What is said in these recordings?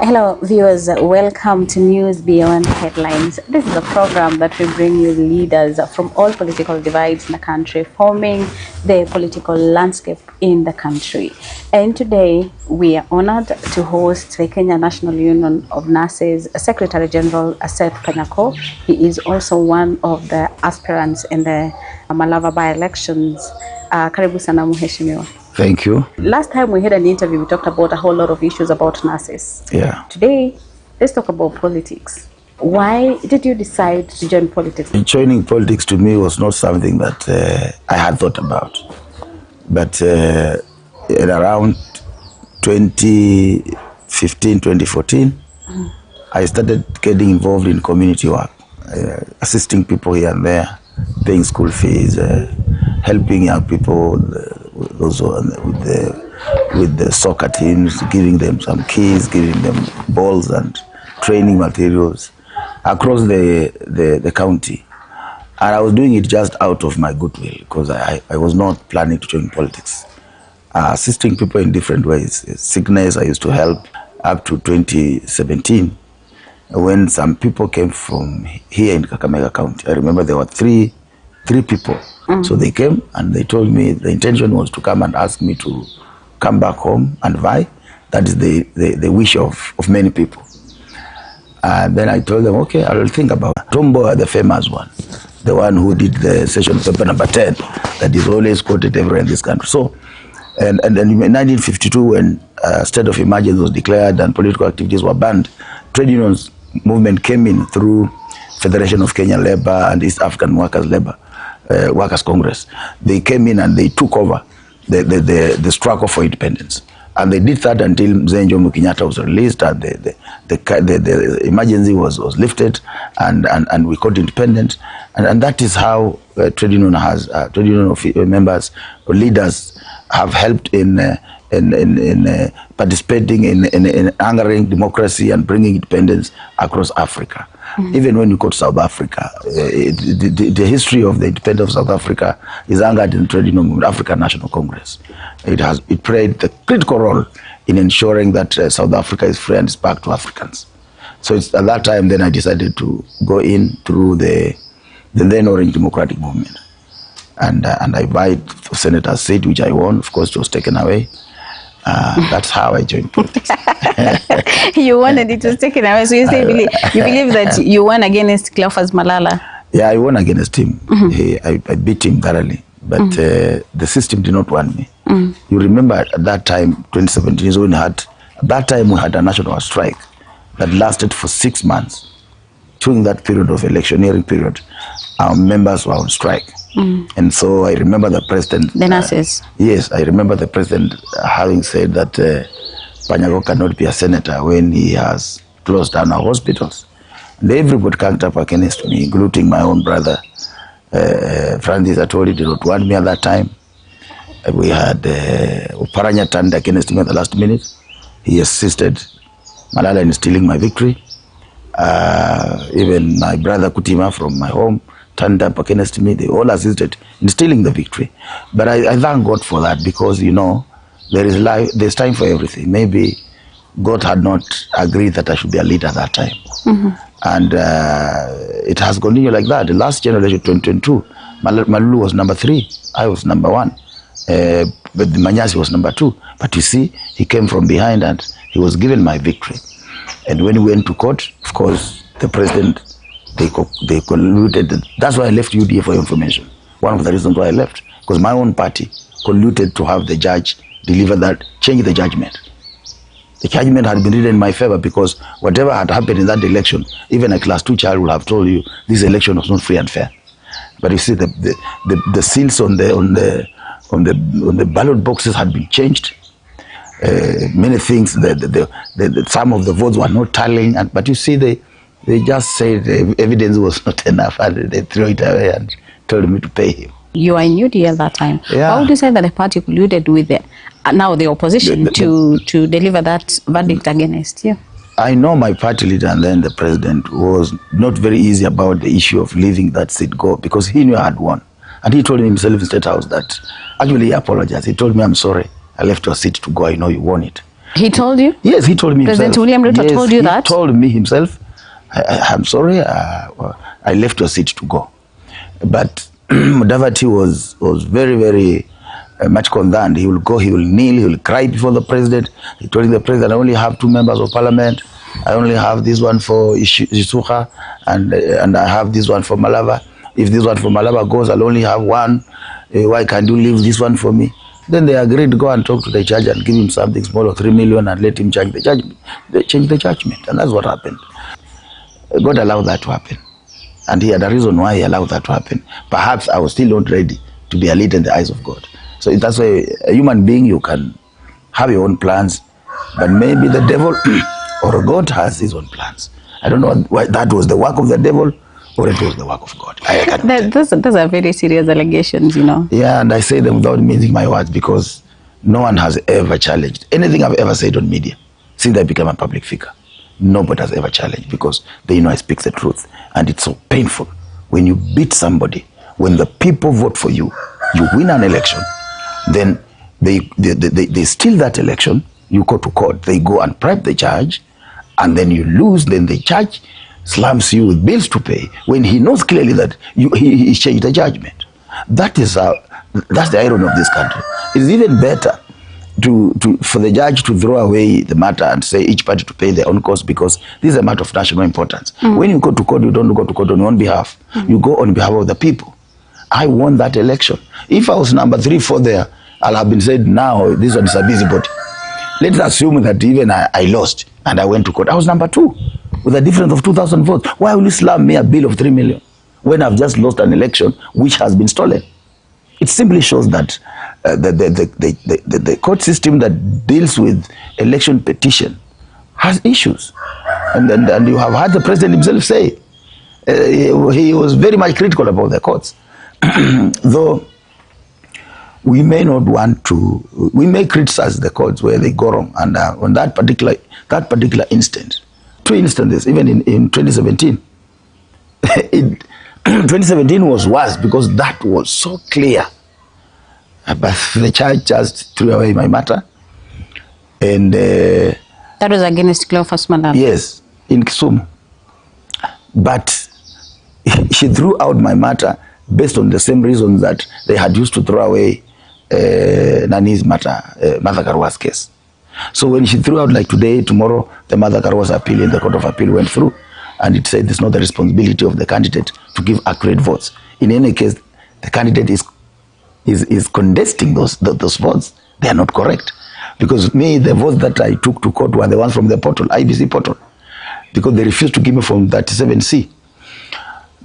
Hello viewers, welcome to News Beyond Headlines. This is a program that will bring you leaders from all political divides in the country, forming the political landscape in the country. And today we are honored to host the Kenya National Union of Nurses Secretary General Seth Panyako. He is also one of the aspirants in the Malava by-elections. Karibu sana mheshimiwa. Thank you. Last time we had an interview, we talked about a whole lot of issues about nurses. Yeah. Today, let's talk about politics. Why did you decide to join politics? Joining politics to me was not something that I had thought about. But in around 2015, 2014, I started getting involved in community work, assisting people here and there, paying school fees, helping young people, those with the soccer teams, giving them some keys, giving them balls and training materials across the county. And I was doing it just out of my goodwill because I was not planning to join politics. Assisting people in different ways. Sickness, I used to help up to 2017 when some people came from here in Kakamega County. I remember there were three people. So they came and they told me the intention was to come and ask me to come back home and vie. That is the wish of many people. And then I told them, okay, I will think about it. Tombo, the famous one, the one who did the session paper number 10, that is always quoted everywhere in this country. So, and in 1952, when state of emergency was declared and political activities were banned, trade unions movement came in through Federation of Kenya Labour and East African Workers Labour. Workers Congress. They came in and they took over the struggle for independence, and they did that until Mzee Jomo Kenyatta was released and the emergency was lifted, and we got independent, and that is how trade union members or leaders have helped in participating in angering democracy and bringing independence across Africa. Even when you go to South Africa, the history of the independence of South Africa is anchored in the trade union movement, African National Congress. It played the critical role in ensuring that South Africa is free and is back to Africans. So it's at that time then I decided to go in through the then Orange Democratic Movement, and I vied for senator's seat, which I won. Of course, it was taken away. That's how I joined politics. You won and it was taken away. So you say you believe that you won against Cleophas Malala? Yeah, I won against him. I beat him thoroughly, but the system did not want me. You remember at that time, 2017, is when we had a national strike that lasted for 6 months. During that period of electioneering period, our members were on strike. And so I remember the president... The nurses. Yes, I remember the president having said that Panyako cannot be a senator when he has closed down our hospitals. And everybody came up against me, including my own brother, Francis Atoli did not want me at that time. We had Oparanya turned against me at the last minute. He assisted Malala in stealing my victory. Even my brother Kutima from my home turned up against me. They all assisted in stealing the victory. But I thank God for that, because, you know, there's time for everything. Maybe God had not agreed that I should be a leader at that time. And it has continued like that. The last generation, 2022, Malulu was number 3. I was number 1. But the Manyasi was number 2. But you see, he came from behind and he was given my victory. And when we went to court, of course, the president, they colluded. That's why I left UDA, for information. One of the reasons why I left, because my own party colluded to have the judge change the judgment. The judgment had been written in my favor, because whatever had happened in that election, even a class 2 child would have told you this election was not free and fair. But you see, the seals on the ballot boxes had been changed. Many things, some of the votes were not tallying, but you see, they just said the evidence was not enough, and they threw it away and told me to pay him. You are in UDA at that time. Yeah. How would you say that the party colluded with now the opposition to deliver that verdict against you? I know my party leader and then the president was not very easy about the issue of leaving that seat go, because he knew I had won. And he told himself in State House that, actually he apologized. He told me, I'm sorry, I left your seat to go, I know you won it. He told you? Yes, he told me President himself. William Ruto Yes, told you that? He told me himself, I'm sorry, I left your seat to go. But Mudavadi was very, very much concerned. He will go, he will kneel, he will cry before the president. He told the president, I only have 2 members of parliament. I only have this one for Isuka, and I have this one for Malava. If this one for Malava goes, I'll only have 1. Why can't you leave this one for me? Then they agreed to go and talk to the judge and give him something small of 3 million and let him change the judgment. They changed the judgment, and that's what happened. God allowed that to happen. And he had a reason why he allowed that to happen. Perhaps I was still not ready to be a leader in the eyes of God. So that's why a human being, you can have your own plans, but maybe the devil or God has his own plans. I don't know why that was the work of the devil or it was the work of God. Those are very serious allegations, you know. Yeah, and I say them without meaning my words because no one has ever challenged anything I've ever said on media since I became a public figure. Nobody has ever challenged because they know I speak the truth. And it's so painful when you beat somebody, when the people vote for you, you win an election, then they steal that election, you go to court, they go and bribe the judge, and then you lose, then the judge slams you with bills to pay when he knows clearly that he changed the judgment. That's the irony of this country. It's even better for the judge to throw away the matter and say each party to pay their own costs because this is a matter of national importance. When you go to court, you don't go to court on your own behalf. You go on behalf of the people. I won that election. If I was number 3, 4 there, I'll have been said, now this one is a busybody. Let's assume that even I lost and I went to court. I was number 2 with a difference of 2,000 votes. Why will you slam me a bill of 3 million when I've just lost an election which has been stolen? It simply shows that the court system that deals with election petition has issues. And you have heard the president himself say, he was very much critical about the courts. Though we may not want to, we may criticize the courts where they go wrong. And on that particular instance, 2 instances, even in 2017, 2017 was worse because that was so clear. But the judge just threw away my matter. And that was against Cleophas Malala. Yes, in Kisumu. But she threw out my matter based on the same reasons that they had used to throw away Nani's matter, Martha Karwa's case. So when she threw out, like today, tomorrow, the Martha Karwa's appeal in the Court of Appeal went through, and it said it's not the responsibility of the candidate to give accurate votes. In any case, the candidate is contesting those votes. They are not correct. Because the votes that I took to court were the ones from the portal, IBC portal, because they refused to give me from 37C.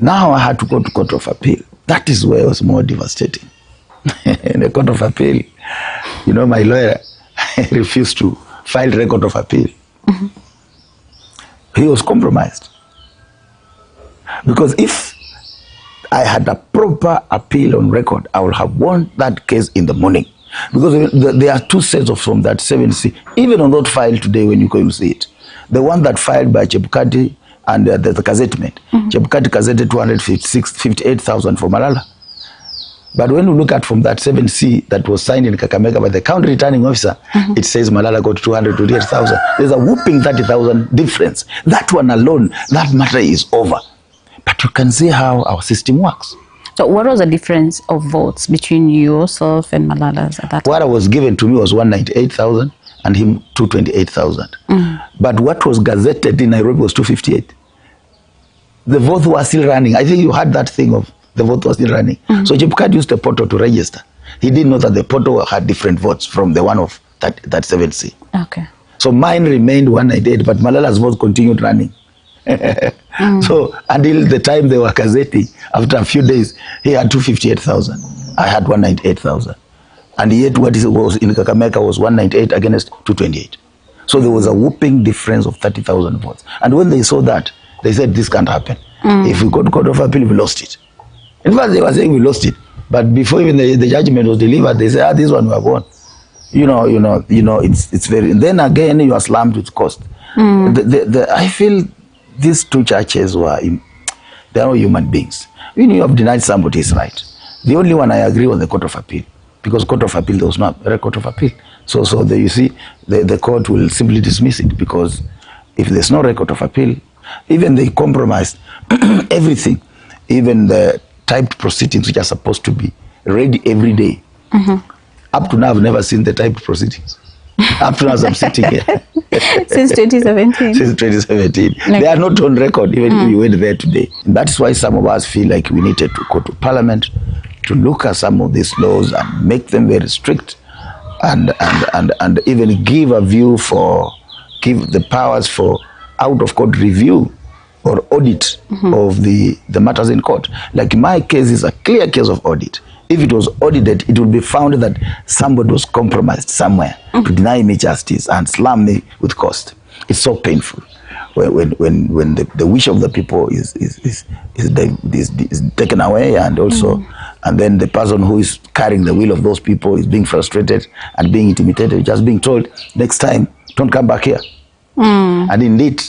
Now I had to go to Court of Appeal. That is where it was more devastating. In the Court of Appeal, you know, my lawyer refused to file record of appeal. He was compromised. Because if I had a proper appeal on record, I would have won that case in the morning. Because there are 2 sets of from that 7C. Even on that file today, when you go, you see it. The one that filed by Chebukati and the gazettement. Chebukati gazetted 258,000 for Malala. But when you look at from that 7C that was signed in Kakamega by the county returning officer, it says Malala got 228,000. There's a whooping 30,000 difference. That one alone, that matter is over. But you can see how our system works. So what was the difference of votes between yourself and Malala's at that time? What was given to me was 198,000 and him 228,000. But what was gazetted in Nairobi was 258. The votes were still running. I think you had that thing of the vote was still running. So Chebukati used the portal to register. He didn't know that the portal had different votes from the one of that 7C. Okay. So mine remained 198, but Malala's votes continued running. So until the time they were gazetting, after a few days, he had 258,000. I had 198,000. And yet what was in Kakamega was 198 against 228. So there was a whooping difference of 30,000 votes. And when they saw that, they said, this can't happen. If we go to Court of Appeal, we lost it. In fact, they were saying we lost it. But before even the judgment was delivered, they said, this one we have won. It's very... And then again, you are slammed with cost. I feel these 2 churches they are not human beings. When you have denied somebody his right, the only one I agree was the Court of Appeal. Because Court of Appeal, there was no Court of Appeal. So you see, the court will simply dismiss it, because if there's no record of appeal, even they compromised everything, even the typed proceedings which are supposed to be read every day. Up to now, I've never seen the typed proceedings. Up to now, as I'm sitting here. Since 2017? Since 2017. Like, they are not on record, even if you went there today. And that's why some of us feel like we needed to go to Parliament to look at some of these laws and make them very strict, and even give a view for, give the powers for out-of-court review or audit of the matters in court. Like my case is a clear case of audit. If it was audited, it would be found that somebody was compromised somewhere to deny me justice and slam me with cost. It's so painful when the wish of the people is taken away, and also and then the person who is carrying the will of those people is being frustrated and being intimidated, just being told, next time, don't come back here. And indeed,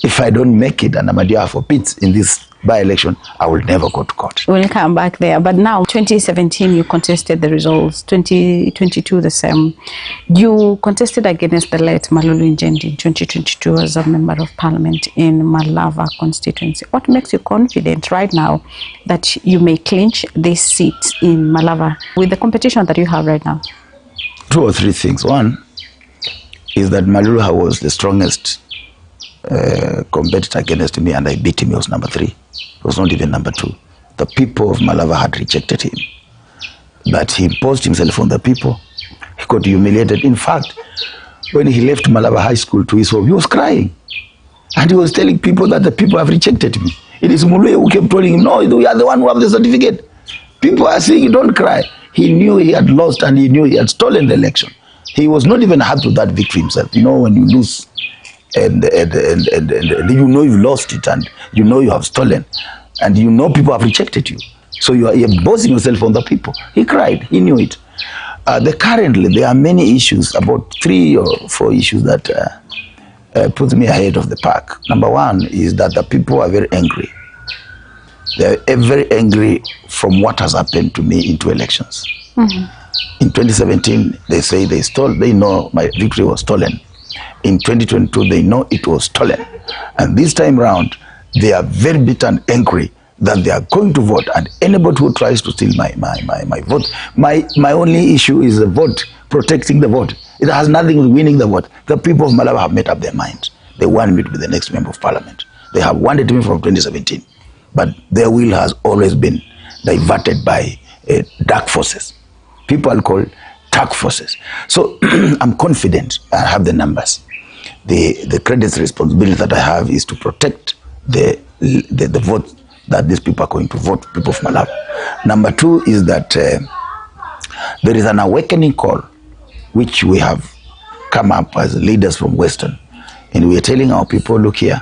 if I don't make it and I'm a dear for Pitts in this by-election, I will never go to court. We'll come back there. But now, 2017, you contested the results. 2022, the same. You contested against the late Malulu Njendi in 2022 as a member of parliament in Malava constituency. What makes you confident right now that you may clinch this seat in Malava with the competition that you have right now? 2 or 3 things. One is that Malulu was the strongest competitor against me, and I beat him. He was number 3. He was not even number 2. The people of Malava had rejected him, but he imposed himself on the people. He got humiliated. In fact, when he left Malava High School to his home, he was crying, and he was telling people that the people have rejected me. It is Muluya who kept telling him, no, you are the one who have the certificate. People are saying, don't cry. He knew he had lost, and he knew he had stolen the election. He was not even happy with that victory himself. You know, when you lose and you know you lost it, and you know you have stolen, and you know people have rejected you, so you're bossing yourself on the people. He cried. He knew it. Currently, there are many issues, about 3 or 4 issues that put me ahead of the pack. Number 1 is that the people are very angry. They are very angry from what has happened to me in 2 elections. In 2017, they say they know my victory was stolen. In 2022, they know it was stolen. And this time round, they are very bitter and angry that they are going to vote, and anybody who tries to steal my vote. My only issue is the vote, protecting the vote. It has nothing with winning the vote. The people of Malava have made up their minds. They want me to be the next member of parliament. They have wanted me from 2017, but their will has always been diverted by dark forces. People call dark forces. So I'm confident. I have the numbers. The credit responsibility that I have is to protect the vote that these people are going to vote, people of Malava. Number 2 is that there is an awakening call which we have come up as leaders from Western, and we are telling our people, look here,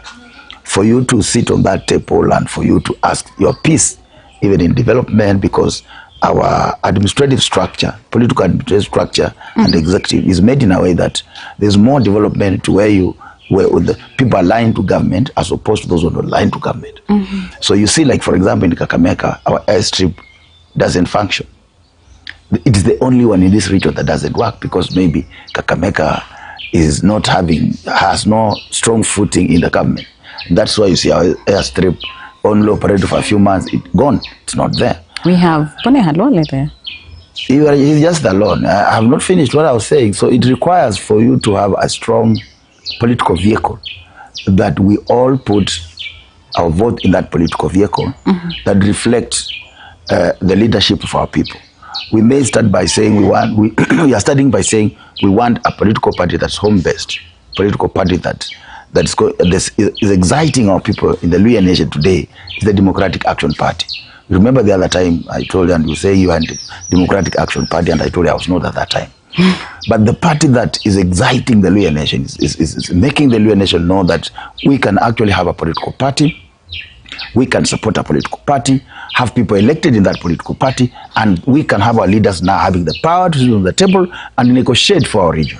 for you to sit on that table and for you to ask your piece, even in development, because our administrative structure, political administrative structure and executive is made in a way that there's more development to where the people are aligned to government as opposed to those who are not aligned to government. So you see, like for example in Kakamega, our airstrip doesn't function. It is the only one in this region that doesn't work, because maybe Kakamega is not has no strong footing in the government. That's why you see our airstrip only operated for a few months. It's gone. It's not there. We have Pone Halole there. It's just alone. I have not finished what I was saying. So it requires for you to have a strong political vehicle, that we all put our vote in that political vehicle that reflects the leadership of our people. We may start by saying we are starting by saying we want a political party that's home-based, political party that is exciting our people in the Luhya nation today is the Democratic Action Party. Remember the other time I told you, and you say you had Democratic Action Party, and I told you I was not at that time. But the party that is exciting the Luhya nation is making the Luhya nation know that we can actually have a political party, we can support a political party, have people elected in that political party, and we can have our leaders now having the power to sit on the table and negotiate for our region.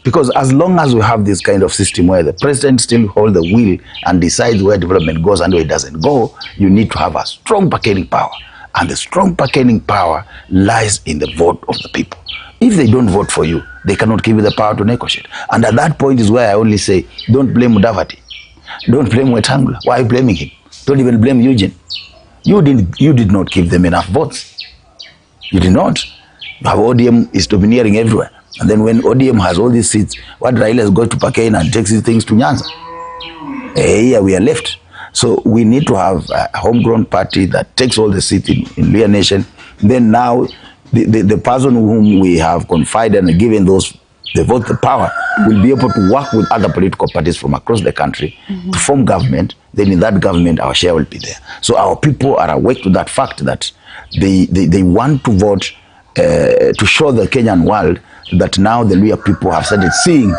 Because as long as we have this kind of system where the president still holds the wheel and decides where development goes and where it doesn't go, you need to have a strong bargaining power. And the strong bargaining power lies in the vote of the people. If they don't vote for you, they cannot give you the power to negotiate. And at that point is where I only say, don't blame Mudavadi. Don't blame Wetangula. Why are you blaming him? Don't even blame Eugene. You did not give them enough votes. You did not. You have ODM is domineering everywhere. And then when ODM has all these seats, what Raila is going to Pakistan and takes these things to Nyanza? Here we are left. So we need to have a homegrown party that takes all the seats in Luhya Nation. Then now the person whom we have confided and given the vote, the power, will be able to work with other political parties from across the country to form government. Then in that government, our share will be there. So our people are awake to that fact that they want to vote to show the Kenyan world that now the Luhya people have started seeing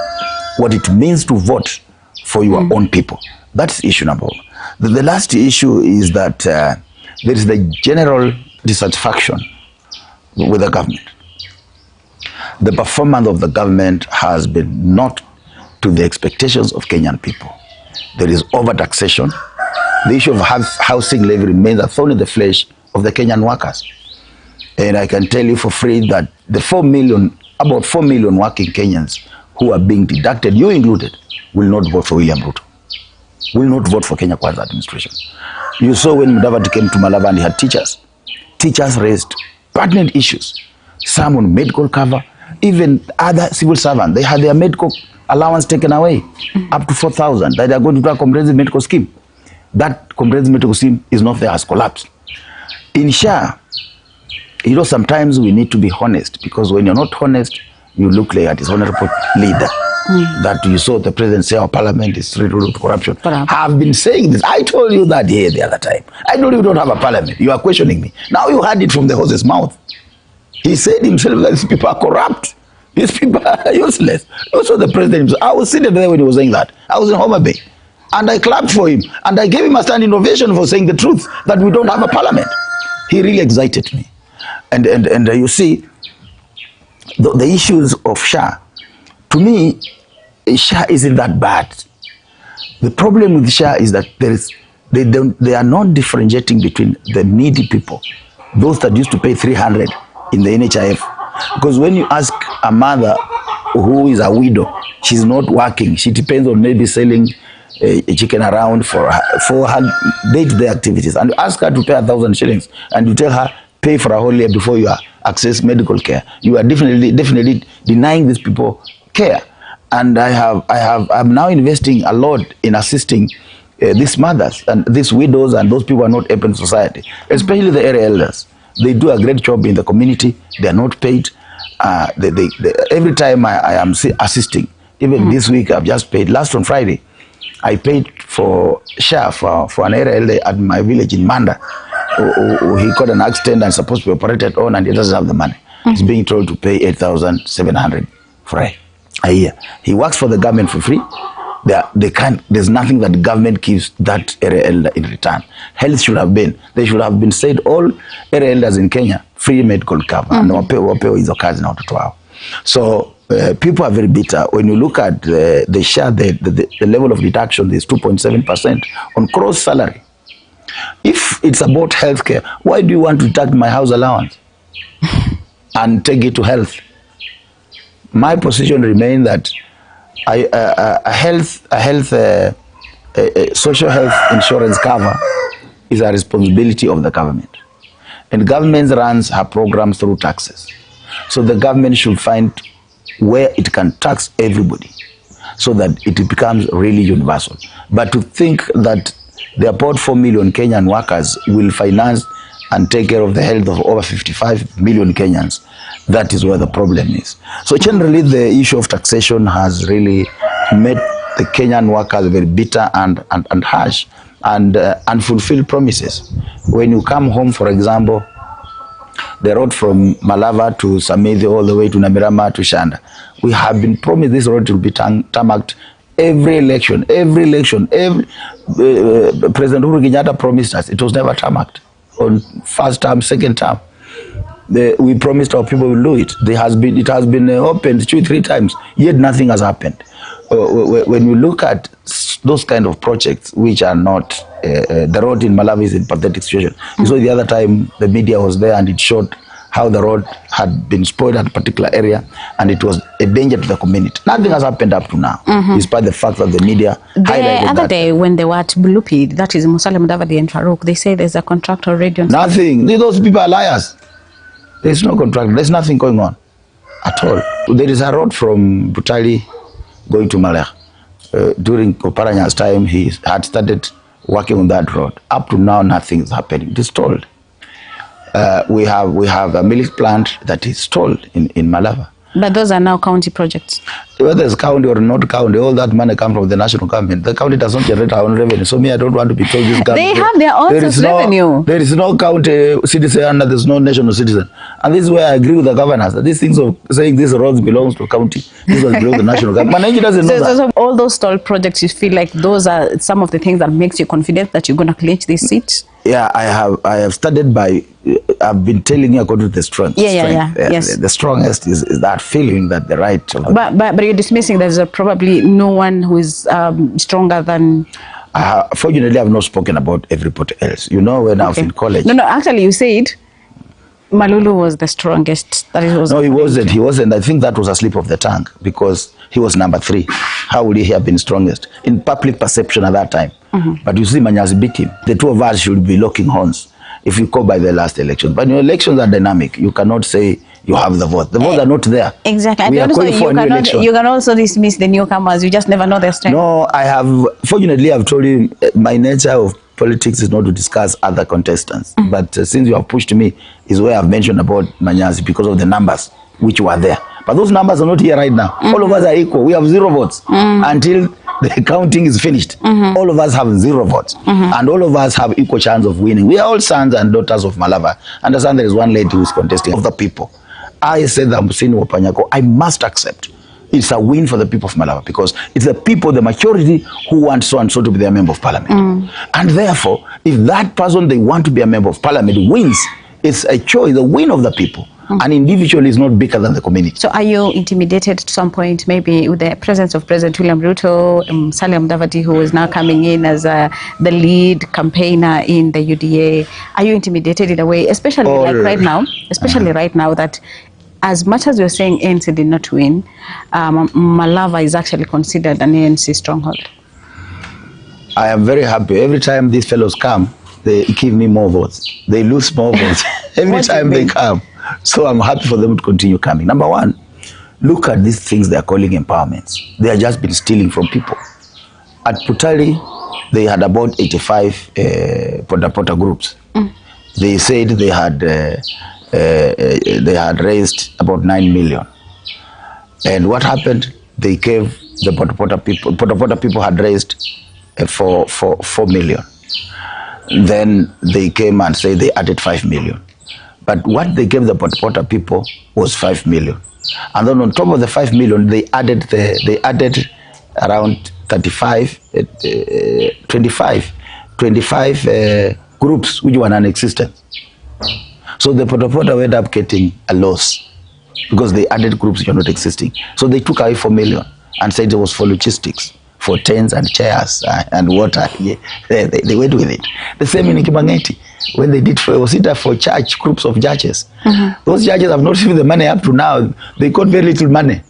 what it means to vote for your own people. That's issue number one. The last issue is that there is the general dissatisfaction with the government. The performance of the government has been not to the expectations of Kenyan people. There is over-taxation. The issue of housing levy remains a thorn in the flesh of the Kenyan workers. And I can tell you for free that the about 4 million working Kenyans who are being deducted, you included, will not vote for William Ruto, will not vote for Kenya Kwanza administration. You saw when Mudavadi came to Malava and he had teachers. Teachers raised pertinent issues. Some on medical cover, even other civil servants, they had their medical allowance taken away, up to 4,000, that they are going to do a comprehensive medical scheme. That comprehensive medical scheme is not there, has collapsed. In SHA, you know, sometimes we need to be honest, because when you're not honest, you look like a dishonorable leader. That you saw the president say our parliament is riddled with corruption. I have been saying this. I told you that here the other time. I told you don't have a parliament. You are questioning me. Now you heard it from the horse's mouth. He said himself that these people are corrupt. These people are useless. Also the president himself. I was sitting there when he was saying that. I was in Homa Bay. And I clapped for him. And I gave him a standing ovation for saying the truth, that we don't have a parliament. He really excited me. And you see, the issues of SHA, to me, SHA isn't that bad. The problem with SHA is that they are not differentiating between the needy people, those that used to pay 300 in the NHIF. Because when you ask a mother who is a widow, she's not working, she depends on maybe selling a chicken around for her day-to-day activities, and you ask her to pay 1,000 shillings, and you tell her pay for a whole year before you access medical care, you are definitely denying these people care. And I'm now investing a lot in assisting these mothers and these widows and those people who are not able in society, especially the area elders. They do a great job in the community. They are not paid. Every time I am assisting, even this week I've just paid. Last on Friday, I paid for SHA for an area elder at my village in Manda. He got an accident and supposed to be operated on, and he doesn't have the money. He's being told to pay 8,700 for a year. He works for the government for free. There's nothing that the government gives that area elder in return. Health should have been, they should have been said, all area elders in Kenya, free medical cover. And wapewe hizo kazi na watoto wao. So people are very bitter. When you look at the share, the level of deduction is 2.7% on gross salary. If it's about healthcare, why do you want to deduct my house allowance and take it to health? My position remains that social health insurance cover is a responsibility of the government, and government runs her programs through taxes. So the government should find where it can tax everybody so that it becomes really universal. But to think that the about 4 million Kenyan workers will finance and take care of the health of over 55 million Kenyans, that is where the problem is. So generally the issue of taxation has really made the Kenyan workers very bitter and harsh and unfulfilled promises. When you come home, for example, the road from Malava to Samedhi all the way to Namirama to Shanda, we have been promised this road will be tarmacked every election. President Uhuru Kenyatta promised us, it was never tarmacked on first term, second term. We promised our people will do it. It has been opened 2-3 times, yet nothing has happened. When you look at those kind of projects which are not, the road in Malawi is in pathetic situation. You saw the other time the media was there and it showed how the road had been spoiled at a particular area, and it was a danger to the community. Nothing has happened up to now, despite the fact that the media highlighted The other that. day when they were at Bulupi, that is Musalia Mudavadi and Farouk, they say there's a contract already on. Nothing. Those people are liars. There's no contract. There's nothing going on at all. There is a road from Butali going to Malek. During Oparanya's time, he had started working on that road. Up to now, nothing is happening. It is stalled. We have a milk plant that is stalled in Malava. But those are now county projects. Whether it's county or not county, all that money comes from the national government. The county does not generate our own revenue. So me, I don't want to be told this government. They have their own revenue. There is no county citizen and there's no national citizen. And this is where I agree with the governors. That these things of saying this roads belongs to county, this one belongs to the national government. Management doesn't know that. So all those stalled projects, you feel like those are some of the things that makes you confident that you're going to clinch these seats? Yeah, I have started by, I've been telling you according to the strength. Yes. The strongest is that feeling that the right. But you're dismissing there's probably no one who is stronger than. Fortunately, I've not spoken about everybody else. You know, when I was in college. No, actually, you said Malulu was the strongest. No, he wasn't. He wasn't. I think that was a slip of the tongue because he was number 3. How would he have been strongest in public perception at that time? But you see, Manyasi beat him. The two of us should be locking horns if you go by the last election. But your elections are dynamic. You cannot say you have the vote. The votes are not there. Exactly. We are calling for a new election. You can also dismiss the newcomers. You just never know their strength. No, I have. Fortunately, I've told you my nature of politics is not to discuss other contestants. But since you have pushed me, is where I've mentioned about Manyasi because of the numbers which were there. But those numbers are not here right now. All of us are equal. We have 0 votes until the counting is finished. All of us have 0 votes. And all of us have equal chance of winning. We are all sons and daughters of Malava. Understand there is one lady who is contesting of the people. I said that Musini wa Panyako, I must accept. It's a win for the people of Malava because it's the people, the majority, who want so and so to be their member of parliament. And therefore, if that person they want to be a member of parliament wins, it's a choice, the win of the people. An individual is not bigger than the community. So are you intimidated at some point, maybe with the presence of President William Ruto, Musalia Mudavadi, who is now coming in as the lead campaigner in the UDA? Are you intimidated in a way, especially right now, that as much as you're saying ANC did not win, Malava is actually considered an ANC stronghold? I am very happy. Every time these fellows come, they give me more votes. They lose more votes every time they come. So I'm happy for them to continue coming. Number 1, look at these things they are calling empowerments. They have just been stealing from people. At Putali, they had about 85 Pota groups. They said they had raised about 9 million. And what happened? They gave the Pota people had raised for 4 million. Then they came and said they added 5 million. But what they gave the Pota people was 5 million. And then on top of the 5 million, they added around 25 groups which were non-existent. So the Pota ended up getting a loss because they added groups which are not existing. So they took away 4 million and said it was for logistics, for tents and chairs and water. Yeah, they went with it. The same in Kibangeti. When they did for church, groups of churches. Those churches have not received the money up to now. They got very little money.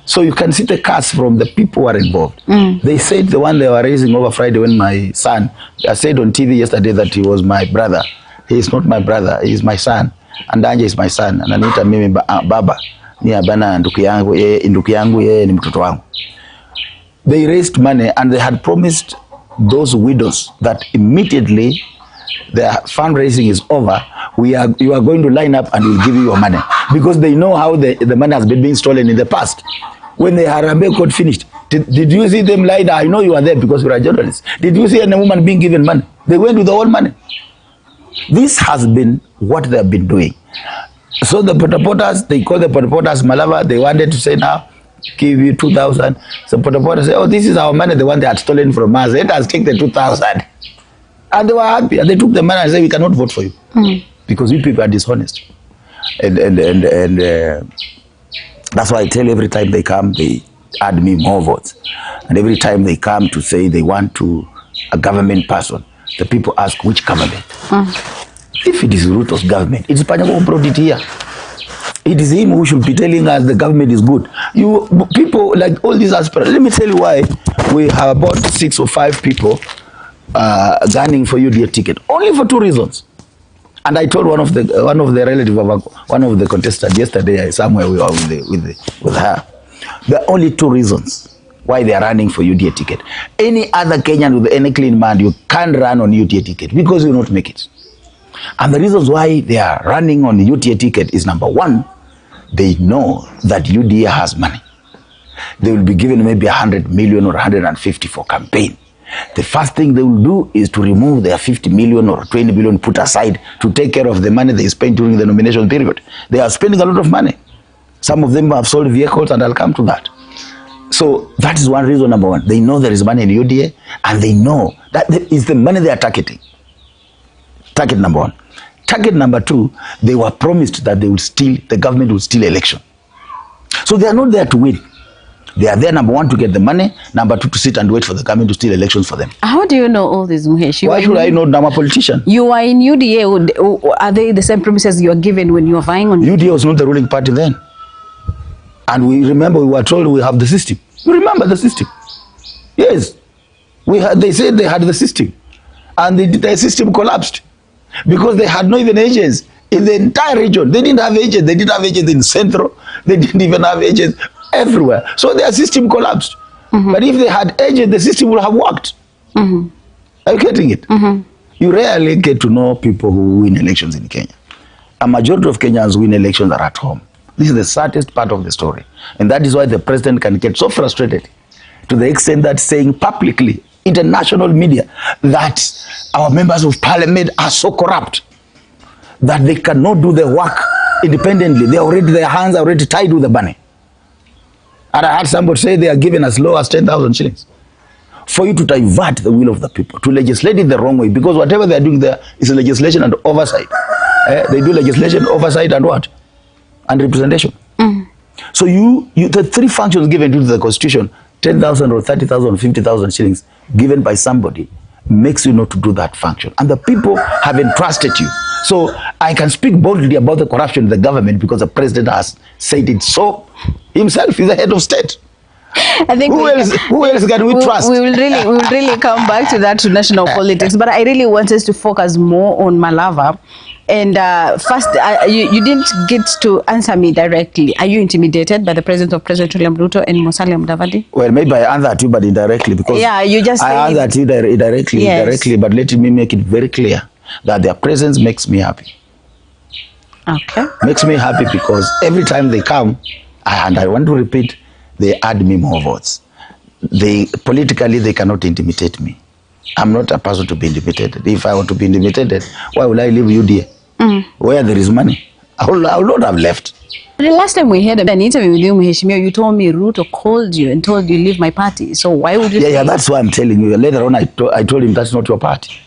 So you can see the cuts from the people who are involved. They said the one they were raising over Friday when my son, I said on TV yesterday that he was my brother. He is not my brother, he is my son. And Anja is my son. And Anita mimi baba. Ni abana nduku yangu ye ni mtoto wangu. They raised money and they had promised those widows that immediately their fundraising is over, you are going to line up and we'll give you your money. Because they know how the money has been being stolen in the past. When the Harambe Court finished, did you see them lie down? I know you are there because you are journalists. Did you see any woman being given money? They went with the whole money. This has been what they have been doing. So the Potapotas, they call the Potapotas Malava, they wanted to say now, give you 2,000. So Potapotas say, oh, this is our money, the one they had stolen from us. Let us take the 2,000. And they were happy. And they took the money and said, we cannot vote for you. Because you people are dishonest. And that's why I tell you every time they come, they add me more votes. And every time they come to say they want to a government person, the people ask which government. If it is Ruto's government, it's Panyako who brought it here. It is him who should be telling us the government is good. You people like all these aspirants. Let me tell you why we have about 6 or 5 people gunning for UDA ticket. Only for 2 reasons. And I told one of the relative of one of the contestants yesterday, somewhere we were with her. There are only 2 reasons why they are running for UDA ticket. Any other Kenyan with any clean mind, you can't run on UDA ticket because you will not make it. And the reasons why they are running on the UDA ticket is, number 1, they know that UDA has money. They will be given maybe 100 million or 150 for campaign. The first thing they will do is to remove their 50 million or 20 million put aside to take care of the money they spent during the nomination period. They are spending a lot of money. Some of them have sold vehicles, and I'll come to that. So that is one reason, number 1. They know there is money in UDA, and they know that is the money they are targeting. Target number 1. Target number 2, they were promised that the government will steal election. So they are not there to win. They are there, number 1, to get the money, number 2, to sit and wait for the government to steal elections for them. How do you know all this, Muhesh? Why should I know? I'm a politician. You are in UDA. Are they the same premises you are given when you are vying on? UDA was not the ruling party then. And we remember we were told we have the system. You remember the system? Yes. They said they had the system. And the system collapsed. Because they had no even agents in the entire region. They didn't have agents. They didn't have agents in Central. They didn't even have agents everywhere. So their system collapsed. But if they had agents, the system would have worked. Are you getting it? You rarely get to know people who win elections in Kenya. A majority of Kenyans win elections are at home. This is the saddest part of the story. And that is why the president can get so frustrated to the extent that saying publicly, international media, that our members of parliament are so corrupt that they cannot do their work independently. Their hands are already tied with the money. And I heard somebody say they are given as low as 10,000 shillings for you to divert the will of the people, to legislate it the wrong way, because whatever they are doing there is legislation and oversight. They do legislation, oversight, and what? And representation. So the 3 functions given due to the constitution, 10,000 or 30,000 or 50,000 shillings given by somebody, makes you not to do that function. And the people have entrusted you. So I can speak boldly about the corruption in the government because the president has said it so himself. He's the head of state. I think who else can we trust? We will really come back to that, to national politics. But I really want us to focus more on Malava. And first, you didn't get to answer me directly. Are you intimidated by the presence of President William Ruto and Musalia Mudavadi? Well, maybe I answered you, but indirectly, because you just I answered you directly, but let me make it very clear that their presence makes me happy. Okay. Makes me happy because every time they come, and I want to repeat, they add me more votes. Politically, they cannot intimidate me. I'm not a person to be intimidated. If I want to be intimidated, why will I leave UDA? Where there is money? I will not have left. The last time we had an interview with you, Mheshimiwa, you told me Ruto called you and told you leave my party. So why would you? Yeah, that's why I'm telling you. Later on, I told him that's not your party.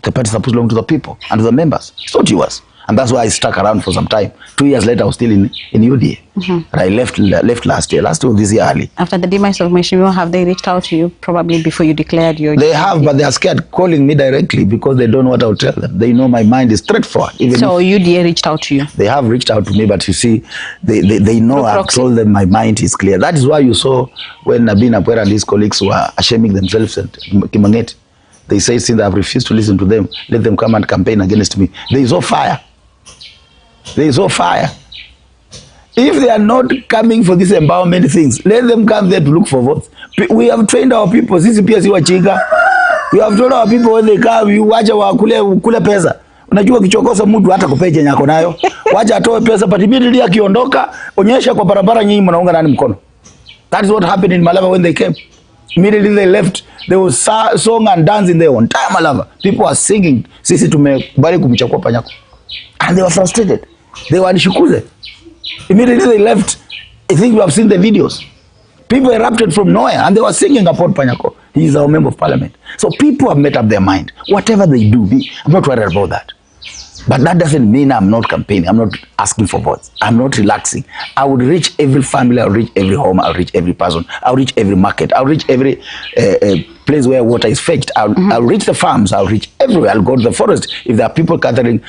The party is supposed to belong to the people and to the members. It's not yours. And that's why I stuck around for some time. 2 years later, I was still in UDA. And I left last year this year early. After the demise of Mheshimiwa, have they reached out to you probably before you declared your... They have, but they are scared calling me directly because they don't know what I'll tell them. They know my mind is straightforward. So UDA reached out to you? They have reached out to me, but you see, they know I've told them my mind is clear. That is why you saw when Nabin Apwera and his colleagues were shaming themselves at Kimangeti. They say, since I've refused to listen to them, let them come and campaign against me. There is no fire. There is no fire. If they are not coming for these empowerment things, let them come there to look for votes. We have trained our people. Sisi pia si wachinga. We have told our people when they come, you wacha wakule pesa. Unajua kichokosa mtu hata kupeje nyako nayo. Wacha atoe pesa, but immediately akiondoka, onyesha kwa barabara nyinyi mnaunga nani mkono. That is what happened in Malava when they came. Immediately they left. There was song and dance in their entire Malava. People were singing, sisi tumekubali kumchakua Panyako. And they were frustrated. They were nishukuze. Immediately they left. I think you have seen the videos. People erupted from nowhere and they were singing about Panyako. He is our member of parliament. So people have made up their mind. Whatever they do, I'm not worried about that. But that doesn't mean I'm not campaigning. I'm not asking for votes. I'm not relaxing. I will reach every family. I'll reach every home. I'll reach every person. I'll reach every market. I'll reach every place where water is fetched. I'll reach the farms. I'll reach everywhere. I'll go to the forest. If there are people gathering,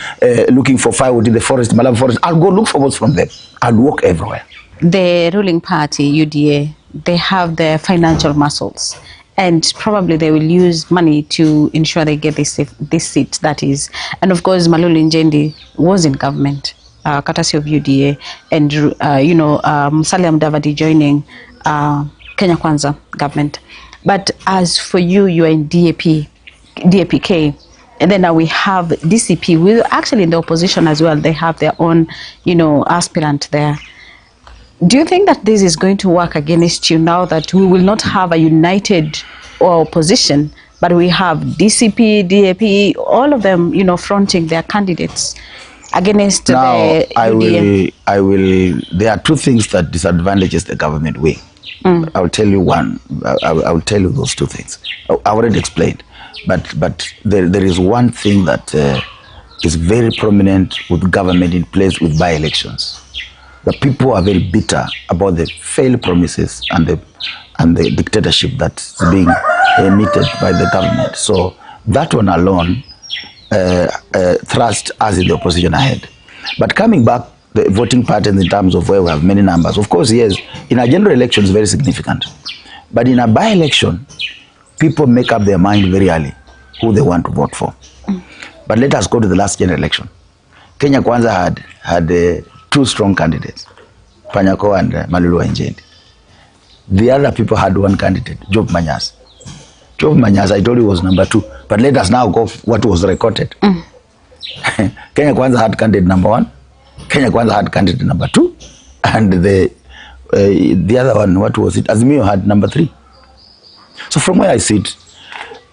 looking for firewood in the forest, Malaba forest, I'll go look for votes from them. I'll walk everywhere. The ruling party, UDA, they have the financial muscles. And probably they will use money to ensure they get this seat, that is. And of course, Malulu Njendi was in government, courtesy of UDA, and, Musalia Mudavadi joining Kenya Kwanza government. But as for you, you are in DAPK, and then now we have DCP. We're actually in the opposition as well. They have their own, aspirant there. Do you think that this is going to work against you now that we will not have a united opposition, but we have DCP, DAP, all of them, fronting their candidates against the UDA? There are two things that disadvantages the government wing. I'll tell you one. I'll tell you those two things. I already explained, but there is one thing that is very prominent with government in place with by-elections. The people are very bitter about the failed promises and the dictatorship that's being emitted by the government. So that one alone thrust us in the opposition ahead. But coming back, the voting patterns in terms of where we have many numbers, of course, yes, in a general election is very significant. But in a by-election, people make up their mind very early who they want to vote for. But let us go to the last general election. Kenya Kwanza had two strong candidates, Panyako and Malulu Njendi. The other people had one candidate, Job Manyas. Job Manyas, I told you, was number 2. But let us now go what was recorded. Kenya Kwanza had candidate number 1. Kenya Kwanza had candidate number 2. And the other one, what was it? Azimio had number 3. So from where I sit,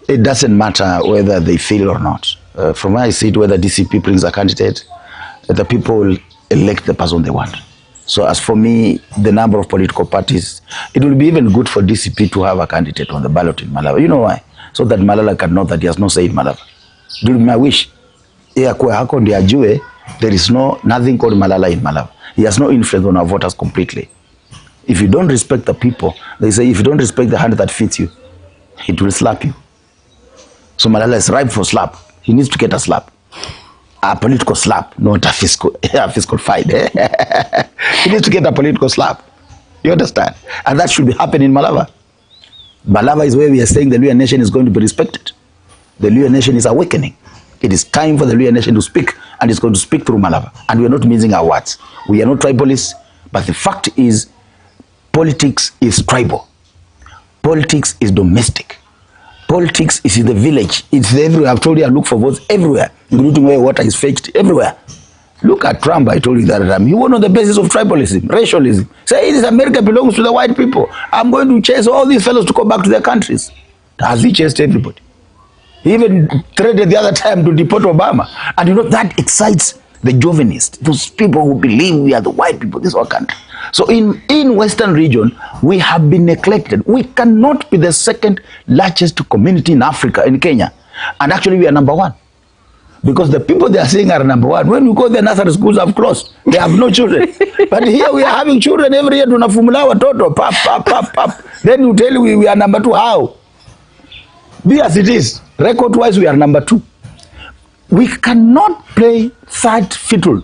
it doesn't matter whether they fail or not. From where I sit, whether DCP brings a candidate, the people will elect the person they want. So as for me, the number of political parties, it will be even good for DCP to have a candidate on the ballot in Malava. You know why? So that Malala can know that he has no say in Malava. During my wish, there is nothing called Malala in Malava. He has no influence on our voters completely. If you don't respect the people, they say if you don't respect the hand that feeds you, it will slap you. So Malala is ripe for slap. He needs to get a slap. A political slap, not a fiscal fight. He needs to get a political slap. You understand? And that should be happening in Malava. Malava is where we are saying the Luhya nation is going to be respected. The Luhya nation is awakening. It is time for the Luhya nation to speak, and it's going to speak through Malava. And we are not mincing our words. We are not tribalists, but the fact is, politics is tribal. Politics is domestic. Politics is in the village. It's everywhere. I've told you I look for votes everywhere, including where water is fetched, everywhere. Look at Trump. I told you that time. He won on the basis of tribalism, racialism. Say this America belongs to the white people. I'm going to chase all these fellows to go back to their countries. Has he chased everybody? He even threatened the other time to deport Obama. And that excites the chauvinists, those people who believe we are the white people, this is our country. So in Western region, we have been neglected. We cannot be the second largest community in Africa, in Kenya. And actually we are number 1. Because the people they are saying are number 1. When you go there, nursery schools have closed. They have no children. But here we are having children every year. Tunafumula watoto, pap, pap, pap, pap. Then you tell me we are number 2. How? Be as it is. Record-wise, we are number 2. We cannot play third fiddle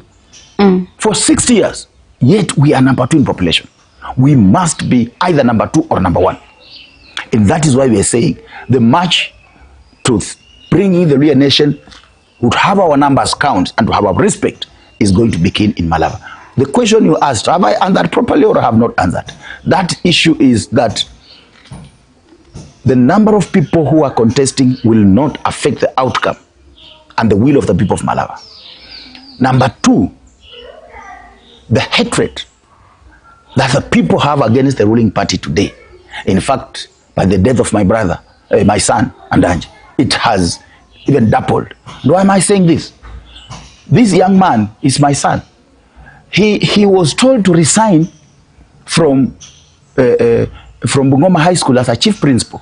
for 60 years, yet we are number 2 in population. We must be either number 2 or number 1. And that is why we are saying the march to bring in the Luhya nation, would have our numbers count and to have our respect, is going to begin in Malava. The question you asked, have I answered properly or have not answered? That issue is that the number of people who are contesting will not affect the outcome and the will of the people of Malava. Number 2, the hatred that the people have against the ruling party today. In fact, by the death of my brother, my son, Andanji, it has even doubled. Why am I saying this? This young man is my son. He was told to resign from Bungoma High School as a chief principal.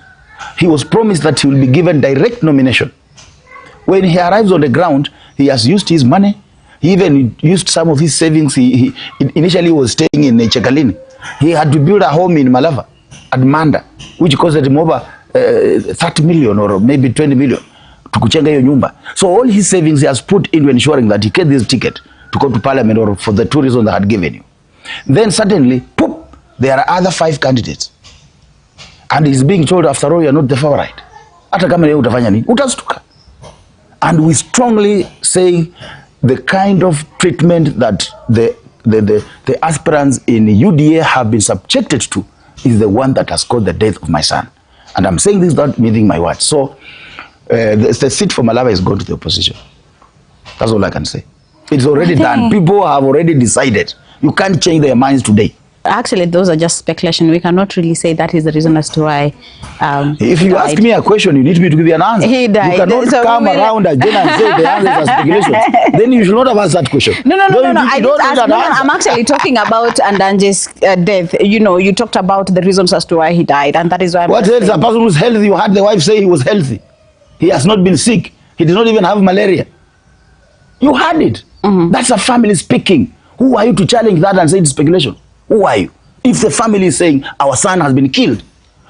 He was promised that he will be given direct nomination. When he arrives on the ground, He has used his money. He even used some of his savings. He initially was staying in Chekalini. He had to build a home in Malava at Manda, which costed him over 30 million or maybe 20 million to kuchenga hiyo nyumba. So all his savings he has put into ensuring that he gets this ticket to go to parliament or for the 2 reasons I had given you. Then suddenly, poof, there are other 5 candidates. And he's being told, after all, you're not the favorite. Hata kama leo utafanya nini? Utastuka. And we strongly say the kind of treatment that the aspirants in UDA have been subjected to is the one that has caused the death of my son. And I'm saying this without meaning my words. So the seat for Malava is going to the opposition. That's all I can say. It's already done. People have already decided. You can't change their minds today. Actually, those are just speculation. We cannot really say that is the reason as to why. If you ask me a question, you need me to give you an answer. He died. You cannot come around again and say the answers are speculations. Then you should not have asked that question. No. I'm actually talking about Andanje's death. You know, you talked about the reasons as to why he died, and that is why. What else? A person who's healthy, you had the wife say he was healthy. He has not been sick. He did not even have malaria. You had it. That's a family speaking. Who are you to challenge that and say it's speculation? Who are you? If the family is saying our son has been killed,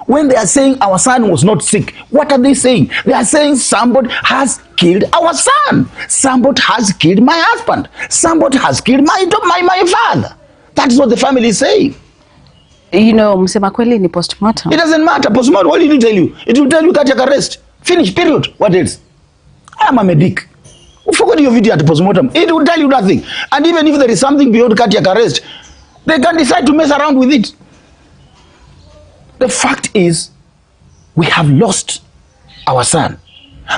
when they are saying our son was not sick, what are they saying? They are saying somebody has killed our son. Somebody has killed my husband. Somebody has killed my father. That's what the family is saying. You know, msema kweli ni postmortem. It doesn't matter. Postmortem, what did it tell you? It will tell you cardiac arrest. Finish, period. What else? I am a medic. Forget your video at postmortem. It will tell you nothing. And even if there is something beyond cardiac arrest, they can decide to mess around with it. The fact is, we have lost our son.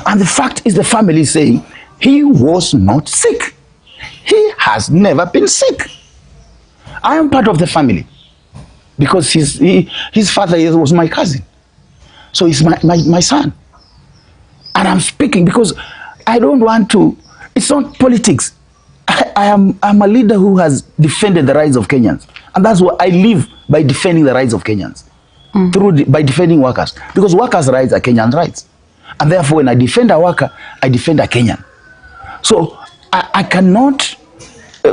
And the fact is the family is saying, he was not sick. He has never been sick. I am part of the family. Because his father was my cousin. So he's my son. And I'm speaking because I don't want to, it's not politics. I'm a leader who has defended the rights of Kenyans. And that's what I live by defending the rights of Kenyans. By defending workers. Because workers' rights are Kenyan rights. And therefore, when I defend a worker, I defend a Kenyan. So I cannot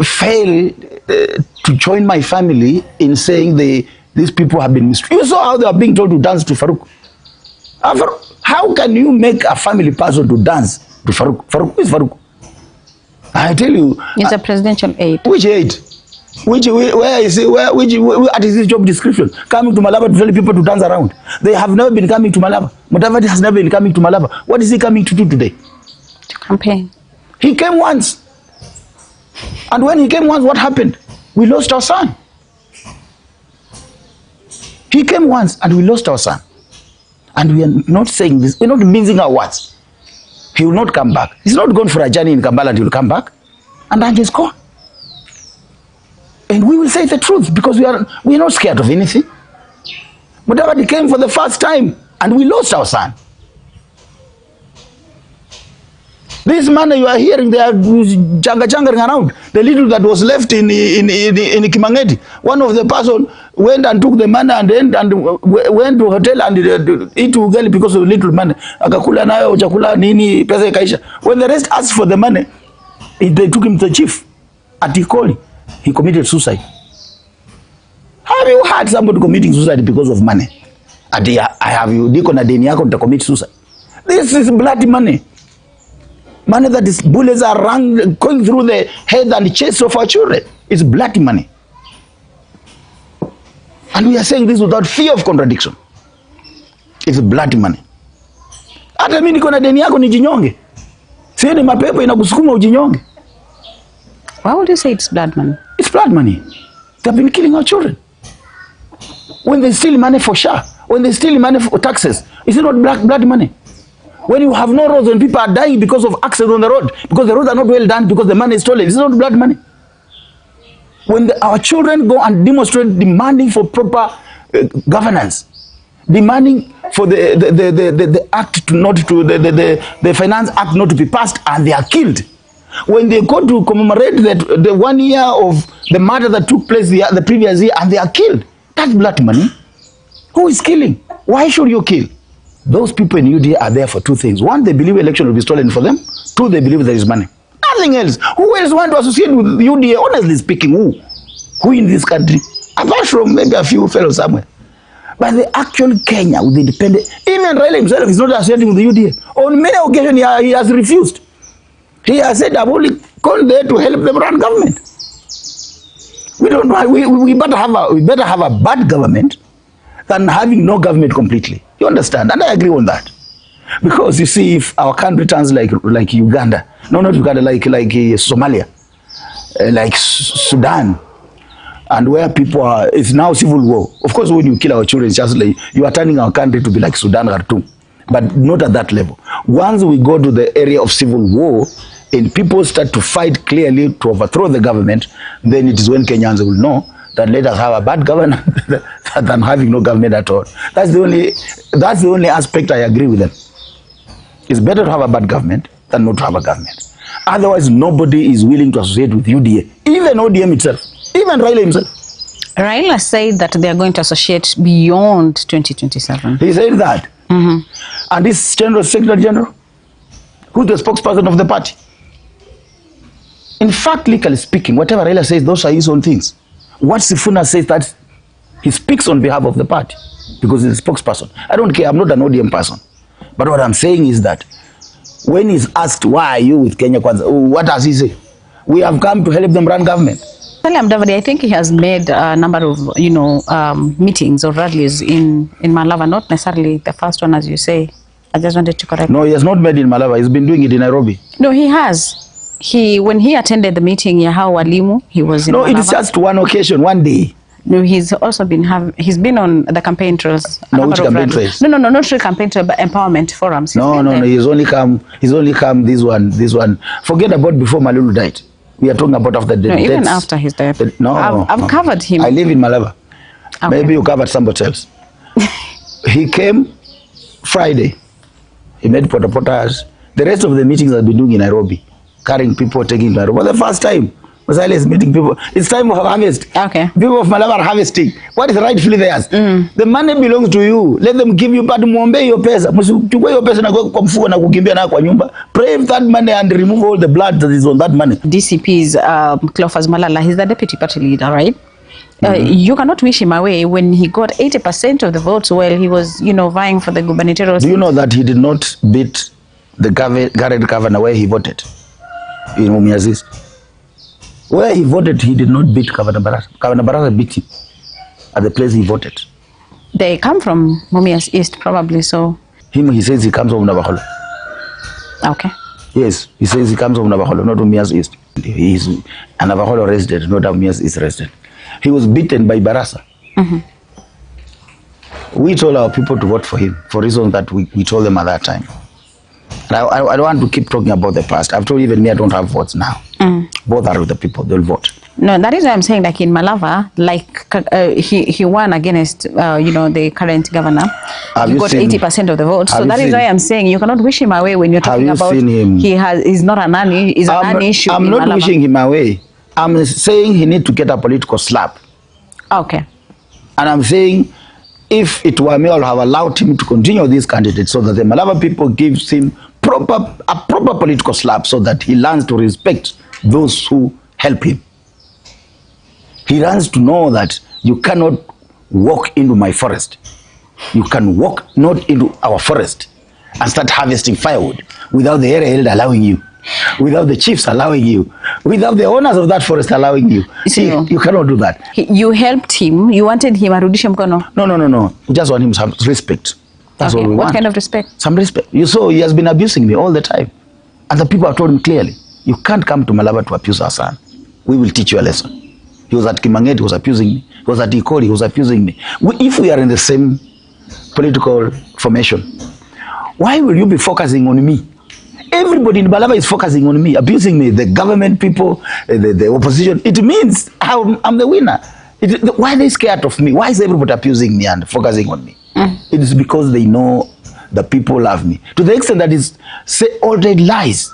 fail to join my family in saying these people have been mistreated. You saw how they are being told to dance to Farouk. How can you make a family person to dance to Farouk? Farouk, who is Farouk? I tell you. It's a presidential aide. Which aide? Where is it? What is his job description? Coming to Malaba to tell people to dance around. They have never been coming to Malaba. Mudavadi has never been coming to Malaba. What is he coming to do today? To campaign. He came once. And when he came once, what happened? We lost our son. He came once and we lost our son. And we are not saying this. We're not mincing our words. He will not come back. He's not gone for a journey in Kampala and he will come back. And Anje is gone. And we will say the truth because we are not scared of anything. Mudavadi came for the first time and we lost our son. This man you are hearing, they are jangering around. The little that was left in Kimangeti, one of the person went and took the money and went to hotel and eat ugali because of little money. Akakula nayo chakula nini pesa ikaisha. When the rest asked for the money, they took him to the chief at Ikoli. He committed suicide. Have you had somebody committing suicide because of money? I have you diko na deni yako to commit suicide. This is bloody money. Money that is bullets are going through the head and chest of our children. It's bloody money. And we are saying this without fear of contradiction. It's bloody money. Hata mimi niko na deni yako nijinyonge. Sio ni mapepo inakusukuma ujinyonge. Why would you say it's blood money? It's blood money. They've been killing our children. When they steal money for SHA, when they steal money for taxes, is it not blood money? When you have no roads and people are dying because of accidents on the road, because the roads are not well done, because the money is stolen, is it not blood money? When our children go and demonstrate demanding for proper governance, demanding for the act to not to the finance act not to be passed, and they are killed. When they go to commemorate the 1 year of the murder that took place the previous year and they are killed, that's blood money. Who is killing? Why should you kill? Those people in UDA are there for two things. One, they believe election will be stolen for them. Two, they believe there is money. Nothing else. Who else want to associate with UDA? Honestly speaking, who? Who in this country? Apart from maybe a few fellows somewhere. But the actual Kenya with the independent, even Raila himself is not associating with the UDA. On many occasions he has refused. He has said, I've only gone there to help them run government. We don't know. We better have a bad government than having no government completely. You understand? And I agree on that. Because you see, if our country turns like Uganda, no, not Uganda, like Somalia, like Sudan, and where people are, it's now civil war. Of course, when you kill our children, it's just like you are turning our country to be like Sudan, Khartoum, but not at that level. Once we go to the area of civil war and people start to fight clearly to overthrow the government, then it is when Kenyans will know that let us have a bad government than having no government at all. That's the only aspect I agree with them. It's better to have a bad government than not to have a government. Otherwise, nobody is willing to associate with UDA, even ODM itself. Even Raila himself. Raila said that they are going to associate beyond 2027. He said that. And this General Secretary General, who's the spokesperson of the party. In fact, legally speaking, whatever Raila says, those are his own things. What Sifuna says, that he speaks on behalf of the party because he's a spokesperson. I don't care. I'm not an ODM person. But what I'm saying is that when he's asked, why are you with Kenya Kwanza? What does he say? We have come to help them run government. I think he has made a number of, meetings or rallies in Malava, not necessarily the first one, as you say. I just wanted to correct. No, he has not made in Malava. He's been doing it in Nairobi. No, he has. When he attended the meeting, Yahao Walimu, he was in Malava. No, it is just one occasion, one day. No, he's also been on the campaign trails. No, which campaign trails? No, not really campaign trail, but empowerment forums. No, he's only come this one. Forget about before Malulu died. We are talking about after the death. Even after his death. I've covered him. I live in Malava. Okay. Maybe you covered somebody else. He came Friday. He made porta-pottas. The rest of the meetings I've been doing in Nairobi, carrying people, taking to Nairobi. For the first time, Masale is meeting people. It's time of harvest. Okay. People of Malava are harvesting. What is rightfully theirs? The money belongs to you. Let them give you, but muombe your pesa. Msichukue your pesa na kwa mfuko na kukimbia na kwa nyumba. Pray that money and remove all the blood that is on that money. DCP's Cleophas Malala, he's the deputy party leader, right? You cannot wish him away when he got 80% of the votes while he was, vying for the gubernatorial seat. Do you know that he did not beat the current governor where he voted? In Mumias East. Where he voted, he did not beat Governor Barasa. Governor Barasa beat him at the place he voted. They come from Mumias East, probably, so... He says he comes from Navakholo. Okay. Yes, he says he comes from Navakholo, not Mumias East. He is a Navakholo resident, not a Mumias East resident. He was beaten by Barasa. We told our people to vote for him for reasons that we told them at that time. And I don't want to keep talking about the past. I've told you even me I don't have votes now. Both are with the people. They'll vote. No, that is why I'm saying, like in Malava, he won against the current governor. He got 80% of the votes. So that is why I'm saying you cannot wish him away when you're talking about he's not a nanny. He's a non-issue. I'm not wishing him away. I'm saying he needs to get a political slap. Okay. And I'm saying if it were me, I would have allowed him to continue this candidate so that the Malava people gives him a proper political slap so that he learns to respect those who help him. He learns to know that you cannot walk into my forest. You can walk not into our forest and start harvesting firewood without the area held allowing you, without the chiefs allowing you, without the owners of that forest allowing you. See, you cannot do that. You helped him. You wanted him arudishe mkono. No. We just want him to have respect. That's all we want. What kind of respect? Some respect. You saw he has been abusing me all the time. And the people have told him clearly, you can't come to Malava to abuse our son. We will teach you a lesson. He was at Kimangeti, he was abusing me. He was at Ikori, he was abusing me. If we are in the same political formation, why will you be focusing on me? Everybody in Malava is focusing on me, abusing me. The government people, the opposition. It means I'm the winner. Why are they scared of me? Why is everybody abusing me and focusing on me? It is because they know the people love me. To the extent that he's already lies.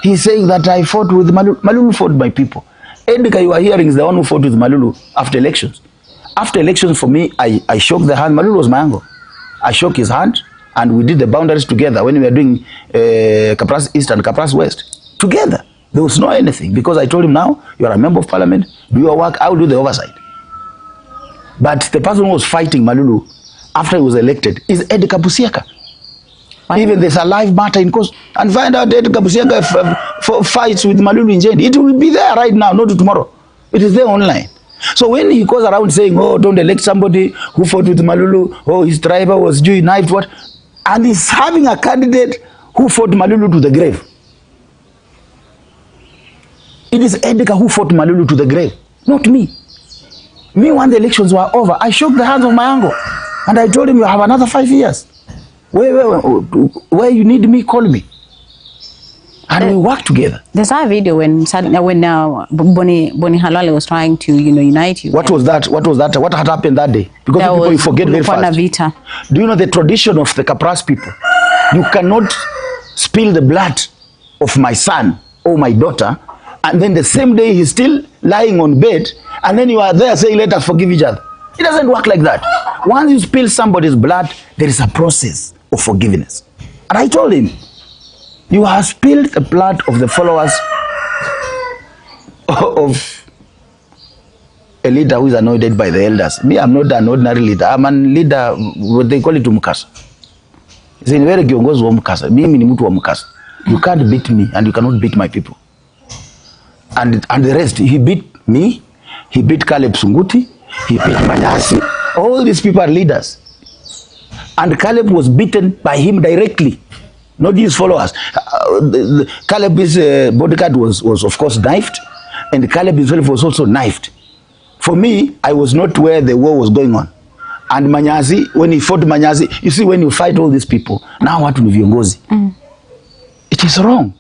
He's saying that I fought with Malulu. Malulu fought my people. Edgar, you are hearing, is the one who fought with Malulu after elections. After elections, for me, I shook the hand. Malulu was my uncle. I shook his hand, and we did the boundaries together when we were doing Kapras East and Kapras West. Together. There was no anything, because I told him, now you are a member of parliament, do your work, I will do the oversight. But the person who was fighting Malulu after he was elected is Edgar Busiega. Even there's a live matter in court, and find out Edgar Busiega fights with Malulu in jail. It will be there right now, not tomorrow. It is there online. So when he goes around saying, oh, don't elect somebody who fought with Malulu, oh, his driver was Jewish, knifed, what? And he's having a candidate who fought Malulu to the grave. It is Edgar who fought Malulu to the grave, not me. Me, when the elections were over, I shook the hands of my uncle, and I told him, you have another 5 years. Where you need me, call me. And we work together. There's a video when Boni Halwale was trying to, unite you. What was that? What was that? What had happened that day? Because people you forget very fast. Vita. Do you know the tradition of the Kapras people? You cannot spill the blood of my son or my daughter, and then the same day he's still lying on bed, and then you are there saying, let us forgive each other. It doesn't work like that. Once you spill somebody's blood, there is a process of forgiveness. And I told him, you have spilled the blood of the followers of a leader who is anointed by the elders. Me, I'm not an ordinary leader. I'm a leader, what they call it, Mukasa. It's in very kiongozi wa Mukasa. Mimi ni mtu wa Mukasa. You can't beat me, and you cannot beat my people. And the rest, he beat me, he beat Caleb Sunguti, he beat Manyasi. All these people are leaders. And Caleb was beaten by him directly, not his followers. Caleb's bodyguard was of course knifed, and Caleb himself was also knifed. For me, I was not where the war was going on. And Manyasi, when he fought Manyasi, you see, when you fight all these people, now what will viongozi? It is wrong.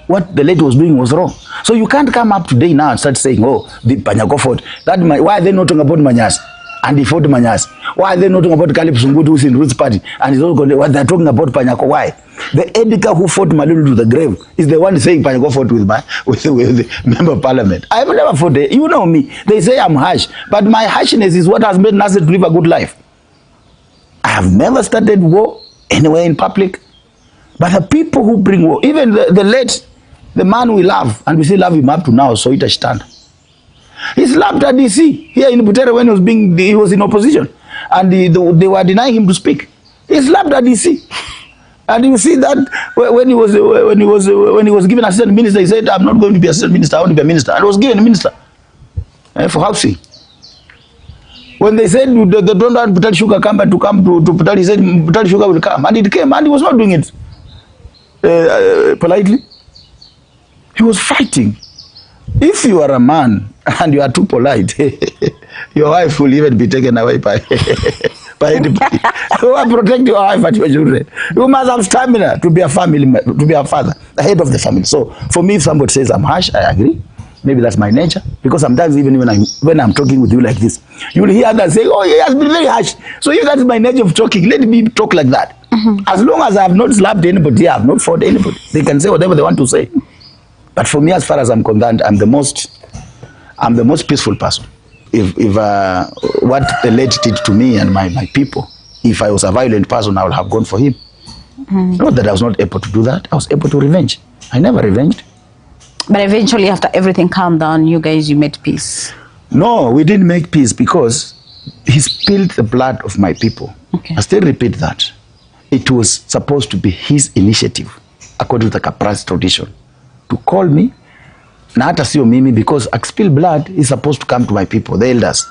What the lady was doing was wrong. So you can't come up today now and start saying, oh, the Panyako fought. Why are they not talking about Manyasi? And he fought Manyasi. Why are they not talking about Caleb Sunguti, who's in Roots Party? And he's also what they're talking about Panyako. Why? The Edgar who fought Malulu to the grave is the one saying Panyako fought with the member of parliament. I have never fought it. You know me. They say I'm harsh. But my harshness is what has made Nasser to live a good life. I have never started war anywhere in public. But the people who bring war, even the man we love, and we still love him up to now, so it has stand. He slapped at DC here in Butere when he was in opposition, and they were denying him to speak. He slapped at DC, and you see that when he was given assistant minister, he said, "I'm not going to be assistant minister. I want to be a minister." And he was given a minister for housing. When they said they don't want Butere Sugar come to Butere, he said Butere Sugar will come, and it came, and he was not doing it politely. He was fighting. If you are a man and you are too polite, your wife will even be taken away by anybody. You are protect your wife and your children. You must have stamina to be a father, the head of the family. So for me, if somebody says I'm harsh, I agree. Maybe that's my nature. Because sometimes even when I'm talking with you like this, you will hear others say, oh, he has been very harsh. So if that is my nature of talking, let me talk like that. As long as I have not slapped anybody, I have not fought anybody. They can say whatever they want to say. But for me, as far as I'm concerned, I'm the most peaceful person. If what the late did to me and my people, if I was a violent person, I would have gone for him. Not that I was not able to do that. I was able to revenge. I never revenged. But eventually, after everything calmed down, you made peace. No, we didn't make peace because he spilled the blood of my people. Okay. I still repeat that. It was supposed to be his initiative, according to the Kapras tradition, to call me, na hata sio mimi, because spill blood is supposed to come to my people, the elders.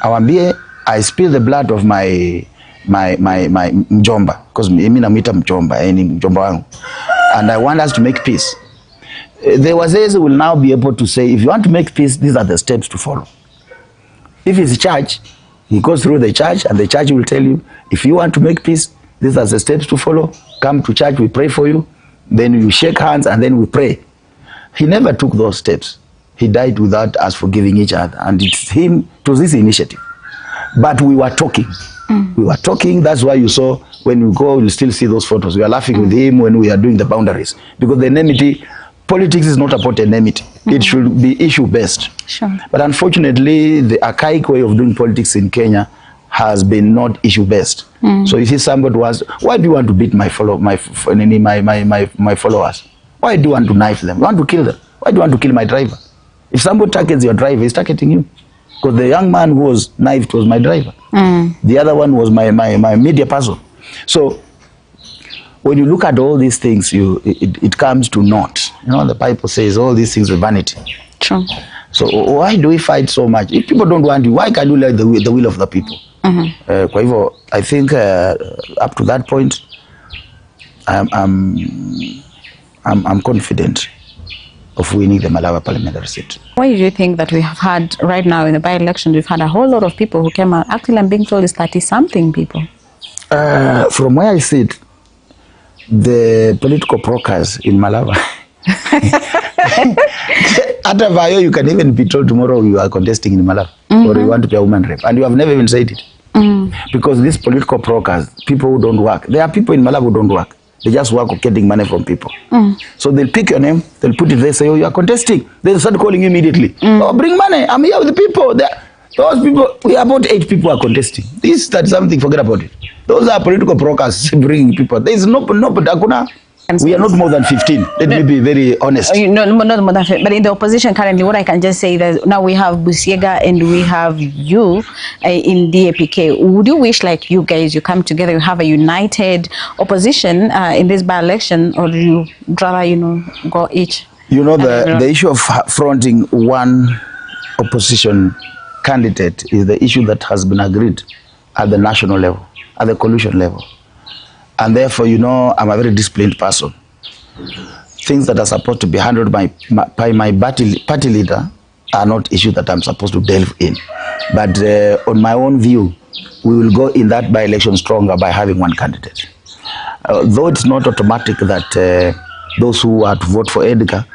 Awambie, I spill the blood of my mjomba, because mimi namuita mjomba, mjomba wangu, and I want us to make peace. The wazee will now be able to say, if you want to make peace, these are the steps to follow. If it's church, he goes through the church, and the church will tell you, if you want to make peace, these are the steps to follow. Come to church, we pray for you. Then you shake hands, and then we pray. He never took those steps. He died without us forgiving each other. And it was his initiative. But we were talking. We were talking. That's why you saw, when you go, you'll still see those photos. We are laughing with him when we are doing the boundaries. Because the enmity, politics is not about enmity. It should be issue-based. Sure. But unfortunately, the archaic way of doing politics in Kenya has been not issue-based. So you see somebody was, why do you want to beat my followers? Why do you want to knife them? You want to kill them? Why do you want to kill my driver? If somebody targets your driver, he's targeting you. Because the young man who was knifed was my driver. The other one was my media person. So when you look at all these things, it comes to naught. You know, the Bible says all these things are vanity. True. So why do we fight so much? If people don't want you, why can't you let the will of the people? Kwa hivyo, I think up to that point, I'm confident of winning the Malava parliamentary seat. Why do you think that we have had, right now in the by-election, we've had a whole lot of people who came out? Actually, I'm being told it's 30-something people. From where I sit, the political brokers in Malava, at a Vayo, you can even be told tomorrow you are contesting in Malava, or you want to be a woman rep, and you have never even said it. Because these political brokers, people who don't work, there are people in Malava who don't work. They just work of getting money from people. So they'll pick your name, they'll put it there, say, oh, you are contesting. They'll start calling you immediately. Oh, bring money, I'm here with the people. Those people, we are about 8 people are contesting. This, that, something, forget about it. Those are political brokers bringing people. There is no, we are not more than 15. Let me be very honest. No, not more than 15. But in the opposition currently, what I can just say is now we have Busiega and we have you in DAPK. Would you wish, like, you guys, you come together, you have a united opposition in this by-election, or do you rather, go each? You know, the issue of fronting one opposition candidate is the issue that has been agreed at the national level, at the coalition level. And therefore, I'm a very disciplined person. Things that are supposed to be handled by my party leader are not issues that I'm supposed to delve in. But on my own view, we will go in that by-election stronger by having one candidate. Though it's not automatic that those who are to vote for Edgar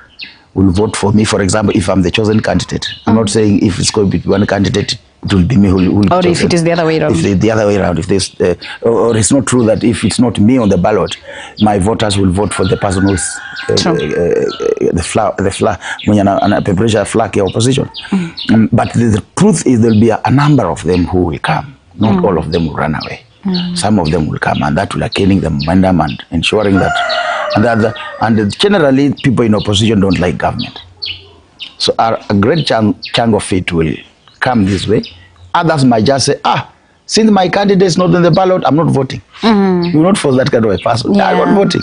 will vote for me, for example, if I'm the chosen candidate. I'm not saying if it's going to be one candidate, it will be me who will or if it is the other way around. If the other way around. If there's, or it's not true that if it's not me on the ballot, my voters will vote for the person who's the flag opposition. But the truth is there'll be a number of them who will come. Not all of them will run away. Some of them will come, and that will gaining the momentum and ensuring that. And generally, people in opposition don't like government. So a great chunk of it will come this way. Others might just say, since my candidate is not on the ballot, I'm not voting. You not force that kind of a person. I'm not voting.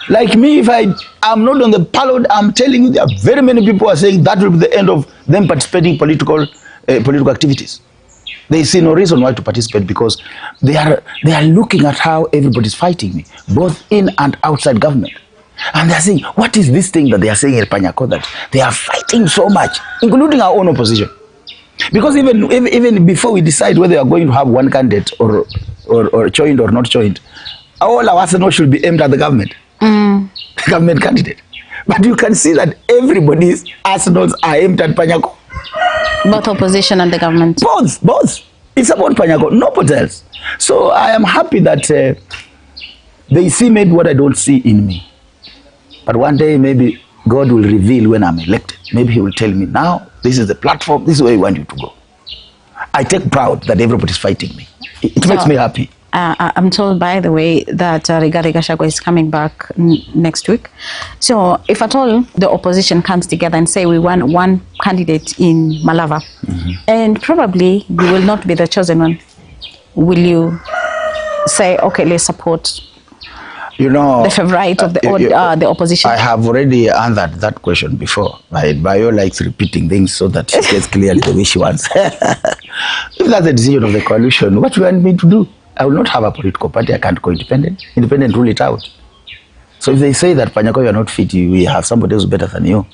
Like me, if I'm not on the ballot, I'm telling you, there are very many people who are saying that will be the end of them participating in political activities. They see no reason why to participate because they are looking at how everybody's fighting me, both in and outside government. And they're saying, what is this thing that they are saying in Panyako that they are fighting so much, including our own opposition? Because even before we decide whether we are going to have one candidate or joined or not joined, all our arsenal should be aimed at the government, the government candidate. But you can see that everybody's arsenals are aimed at Panyako. Both opposition and the government. Both. It's about Panyako, nobody else. So I am happy that they see maybe what I don't see in me. But one day maybe God will reveal when I'm elected. Maybe he will tell me, now this is the platform, this is where I want you to go. I take proud that everybody's fighting me. It makes me happy. I'm told, by the way, that Gachaguas is coming back next week. So if at all the opposition comes together and say we want one candidate in Malava, and probably you will not be the chosen one, will you say, okay, let's support the favorite of the opposition? I have already answered that question before. Bayo likes repeating things so that she gets clearly the way she wants. If that's the decision of the coalition, what do you want me to do? I will not have a political party. I can't go independent. Independent, rule it out. So if they say that, Panyako, you are not fit, we have somebody who's better than you,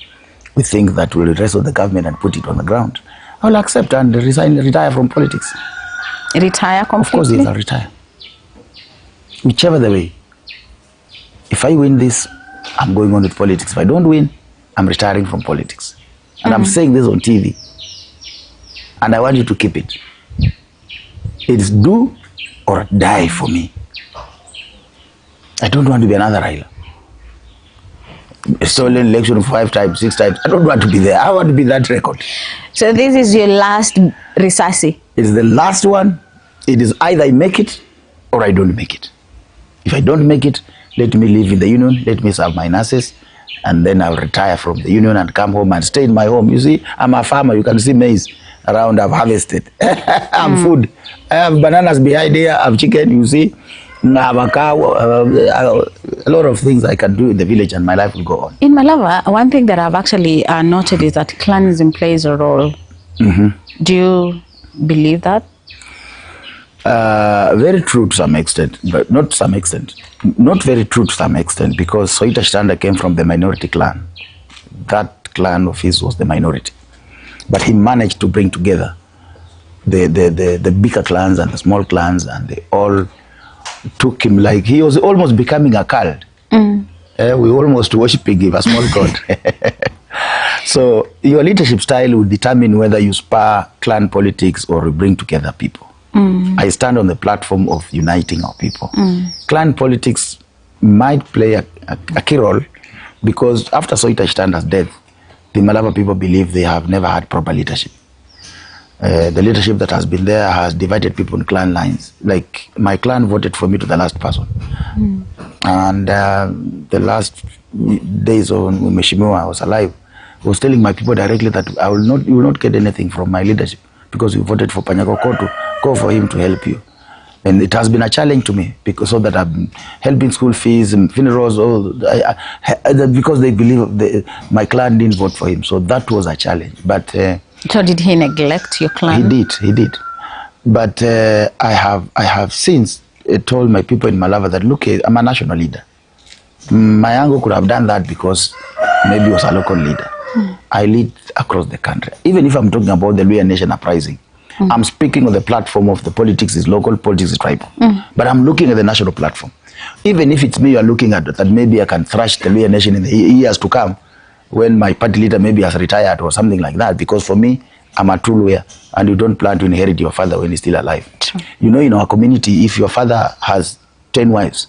we think that we'll wrestle the government and put it on the ground, I will accept and retire from politics. Retire completely? Of course, I'll retire. Whichever the way. If I win this, I'm going on with politics. If I don't win, I'm retiring from politics. And I'm saying this on TV. And I want you to keep it. It's do or die for me. I don't want to be another Raila. A stolen election 5 times, 6 times. I don't want to be there. I want to be that record. So this is your last risasi? It's the last one. It is either I make it or I don't make it. If I don't make it, let me live in the union, let me serve my nurses, and then I'll retire from the union and come home and stay in my home. You see, I'm a farmer. You can see maize around. I've harvested. I'm food. I have bananas behind here. I have chicken. You see, I have a cow. A lot of things I can do in the village, and my life will go on. In Malava, one thing that I've actually noted is that clanism plays a role. Do you believe that? Very true to some extent, but not to some extent. Not very true to some extent, because Soita Shtanda came from the minority clan. That clan of his was the minority. But he managed to bring together the bigger clans and the small clans, and they all took him like he was almost becoming a cult. We almost worshiping him, a small god. So your leadership style will determine whether you spar clan politics or you bring together people. I stand on the platform of uniting our people. Clan politics might play a key role, because after Soita Shtanda's death, the Malava people believe they have never had proper leadership. The leadership that has been there has divided people in clan lines. Like, my clan voted for me to the last person. And the last days when Mheshimiwa was alive, I was telling my people directly that you will not get anything from my leadership, because you voted for Panyako to go for him to help you. And it has been a challenge to me, because so that I've been helping school fees and funerals, because they believe my clan didn't vote for him. So that was a challenge. But so did he neglect your clan? He did. But I have since told my people in Malava that, look, I'm a national leader. My uncle could have done that because maybe he was a local leader. I lead across the country. Even if I'm talking about the Luhya Nation uprising, I'm speaking on the platform of the politics is local, politics is tribal. But I'm looking at the national platform. Even if it's me you're looking at, that maybe I can thrash the Luhya Nation in the years to come, when my party leader maybe has retired or something like that. Because for me, I'm a true Luhya, and you don't plan to inherit your father when he's still alive. You know, in our community, if your father has 10 wives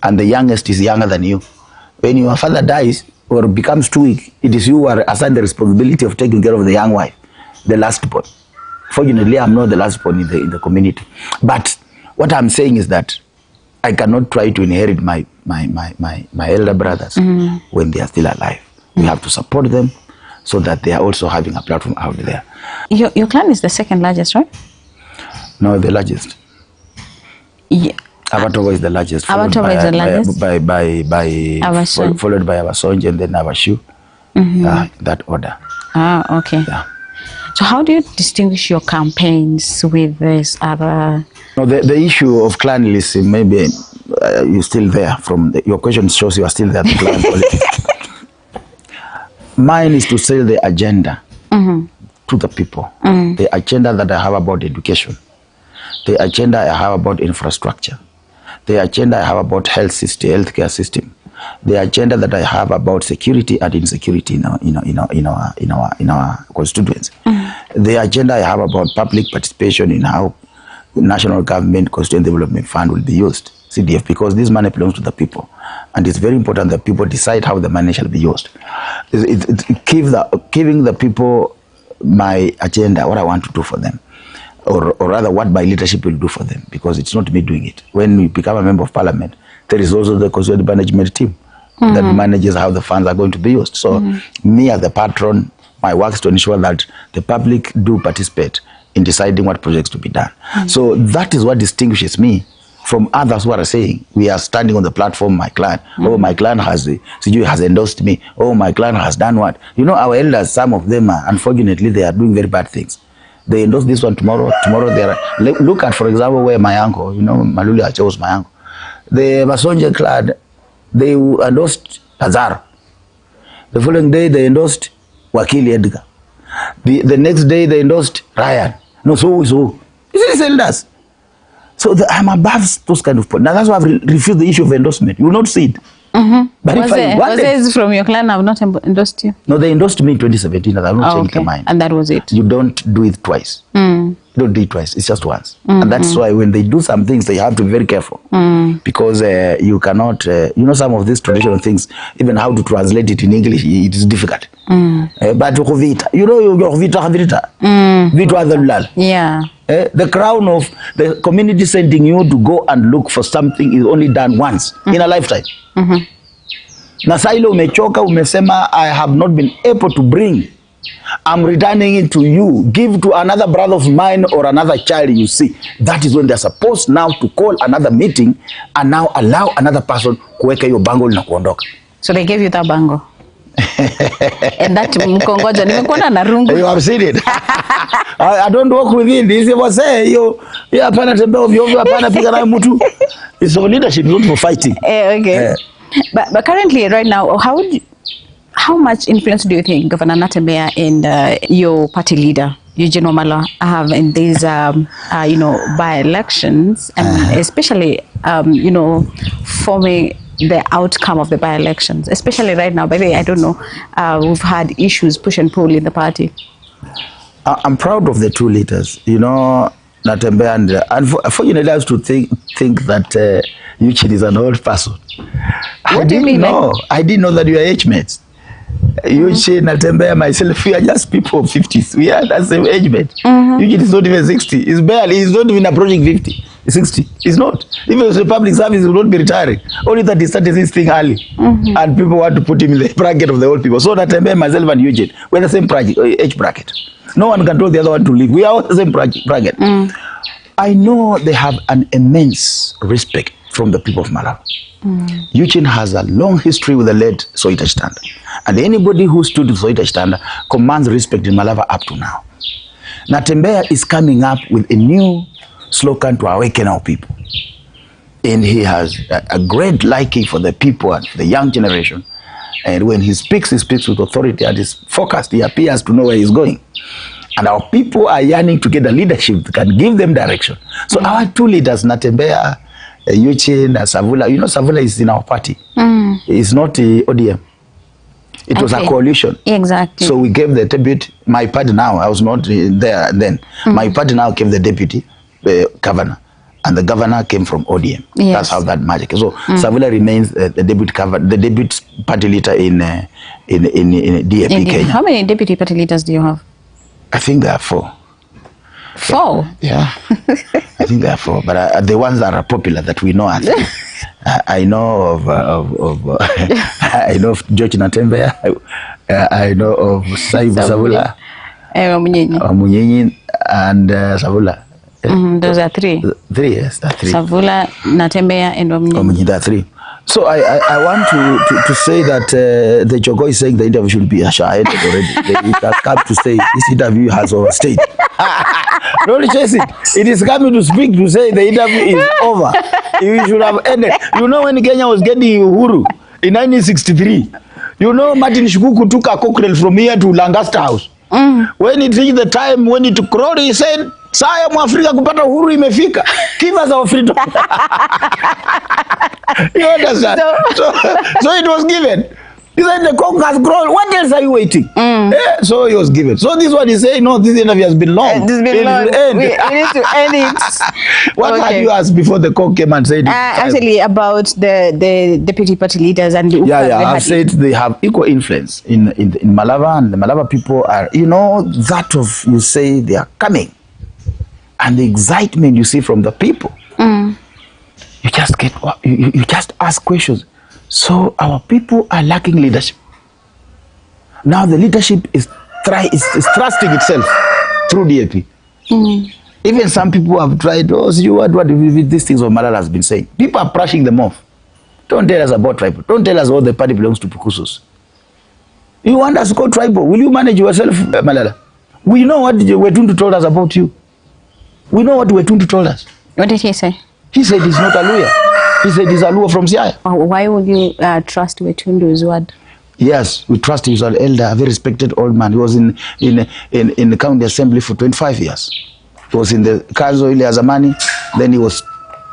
and the youngest is younger than you, when your father dies or becomes too weak, it is you who are assigned the responsibility of taking care of the young wife, the last born. Fortunately, I'm not the last born in the community. But what I'm saying is that I cannot try to inherit my elder brothers when they are still alive. We have to support them so that they are also having a platform out there. Your clan is the second largest, right? No, the largest. Yeah. Abatowa is the largest. Abatowa is the largest. Followed by Abasonj, and then Abashu. That order. Ah, okay. Yeah. So how do you distinguish your campaigns with this other? No, the issue of clanism, maybe you're still there. Your question shows you are still there. The clan politics. Mine is to sell the agenda to the people. The agenda that I have about education. The agenda I have about infrastructure. The agenda I have about healthcare system. The agenda that I have about security and insecurity in our constituents. The agenda I have about public participation in how national government constituent development fund will be used, CDF, because this money belongs to the people, and it's very important that people decide how the money shall be used. Giving the people my agenda, what I want to do for them, or rather what my leadership will do for them, because it's not me doing it. When we become a member of parliament, there is also the constituent management team that manages how the funds are going to be used. So me as the patron, my work is to ensure that the public do participate in deciding what projects to be done. So that is what distinguishes me from others who are saying, we are standing on the platform, my clan. Oh, my clan has endorsed me. Oh, my clan has done what? You know, our elders, some of them are, unfortunately, they are doing very bad things. They endorse this one tomorrow they are. Look at, for example, where my uncle, you know, Maluli Acha was my uncle. The Basonje clan, they endorsed Azar. The following day, they endorsed Wakili Edgar. The next day, they endorsed Ryan. No, so. This is elders. So I'm above those kind of points. Now that's why I've refused the issue of endorsement. You will not see it. But was it from your clan? I've not endorsed you. No, they endorsed me in 2017, and I've not changed their mind. And that was it. You don't do it twice. You don't do it twice. It's just once. And that's why when they do some things, they have to be very careful. Because you cannot, you know, some of these traditional things, even how to translate it in English, it is difficult. But you know, yeah. The crown of the community sending you to go and look for something is only done once in a lifetime. Na saa ile umechoka, umesema I have not been able to bring, I'm returning it to you. Give to another brother of mine or another child you see. That is when they are supposed now to call another meeting and now allow another person kuweka hiyo bango na kuondoka. So they gave you that bango. And that mkongoja nimekuona na rungu. You have seen it. I don't work with it. This was say you hapana tembea ovyo ovyo, hapana piga nayo mtu. It's for leadership, not for fighting. Okay. But currently right now how much influence do you think Governor Natembeya and your party leader Eugene Wamalwa have in these by-elections, and especially forming the outcome of the by-elections, especially right now? By the way, I don't know, we've had issues push and pull in the party. I'm proud of the two leaders, Natembeya, and unfortunately I have to think that Eugene is an old person. What do you mean? I didn't know that you are age mates. Eugene, Natembeya, myself, we are just people of 50s. We are the same age mate. Eugene is not even 60. He's not even approaching 50. 60. He's not. Even if the public service, he will not be retiring. Only that he started this thing early. And people want to put him in the bracket of the old people. So Natembeya, myself, and Eugene, we're the same age bracket. No one can tell the other one to leave. We are all the same bracket. I know they have an immense respect from the people of Malawi. Eugene has a long history with the late Soita Chitanda. And anybody who stood with Soita Chitanda commands respect in Malawi up to now. Natembeya is coming up with a new slogan to awaken our people. And he has a great liking for the people and the young generation. And when he speaks with authority and is focused. He appears to know where he's going. And our people are yearning to get a leadership that can give them direction. So our two leaders, Natembeya, Eugene, Savula, Savula is in our party. It's not ODM. It was a coalition. Exactly. So we gave the deputy, my party now, I was not there then. My party now gave the deputy governor. And the governor came from ODM. Yes. That's how that magic is. So Savula remains the deputy party leader in DAP Kenya. How many deputy party leaders do you have? I think there are 4. 4? Yeah. I think there are 4, but the ones that are popular that we know. I know of I know of George Natembeya. I know of Saibu Savula, Munyenyi, and Savula. Those are 3. 3, yes, that's 3. Savula, Natembeya, and Munyenyi. There are 3. So I want to say that the Jogo is saying the interview should be Shahidi already. It has come to say this interview has overstayed. Don't chase it. It is coming to speak to say the interview is over. You should have ended. When Kenya was getting Uhuru in 1963, Martin Shikuku took a cockerel from here to Lancaster House. When it reached the time when it crowed, he said, "Saya Mwafrika kupata uhuru imefika. Give us our freedom." You understand? So it was given. He said the cock has grown. What else are you waiting? So it was given. So this one is saying, no, this interview has been long. This has been long. We need to end it. What had you asked before the cock came and said it? Actually, about the deputy party leaders and the I've said they have equal influence in Malawi, and the Malawi people are, that of, you say they are coming. And the excitement you see from the people. You just get, you just ask questions. So our people are lacking leadership. Now the leadership is trusting itself through DAP. Even some people have tried, what these things of Malala has been saying. People are brushing them off. Don't tell us about tribal. Don't tell us all the party belongs to Pukusus. You want us to go tribal? Will you manage yourself, Malala? We know what Wetundu told us about you. We know what Wetundu told us. What did he say? He said he's not a lawyer. He said he's a Luo from Siaya. Why would you trust Wetundu's word? Yes, we trust him. He's an elder, a very respected old man. He was in the county assembly for 25 years. He was in the Kazo ile Azamani. Then he was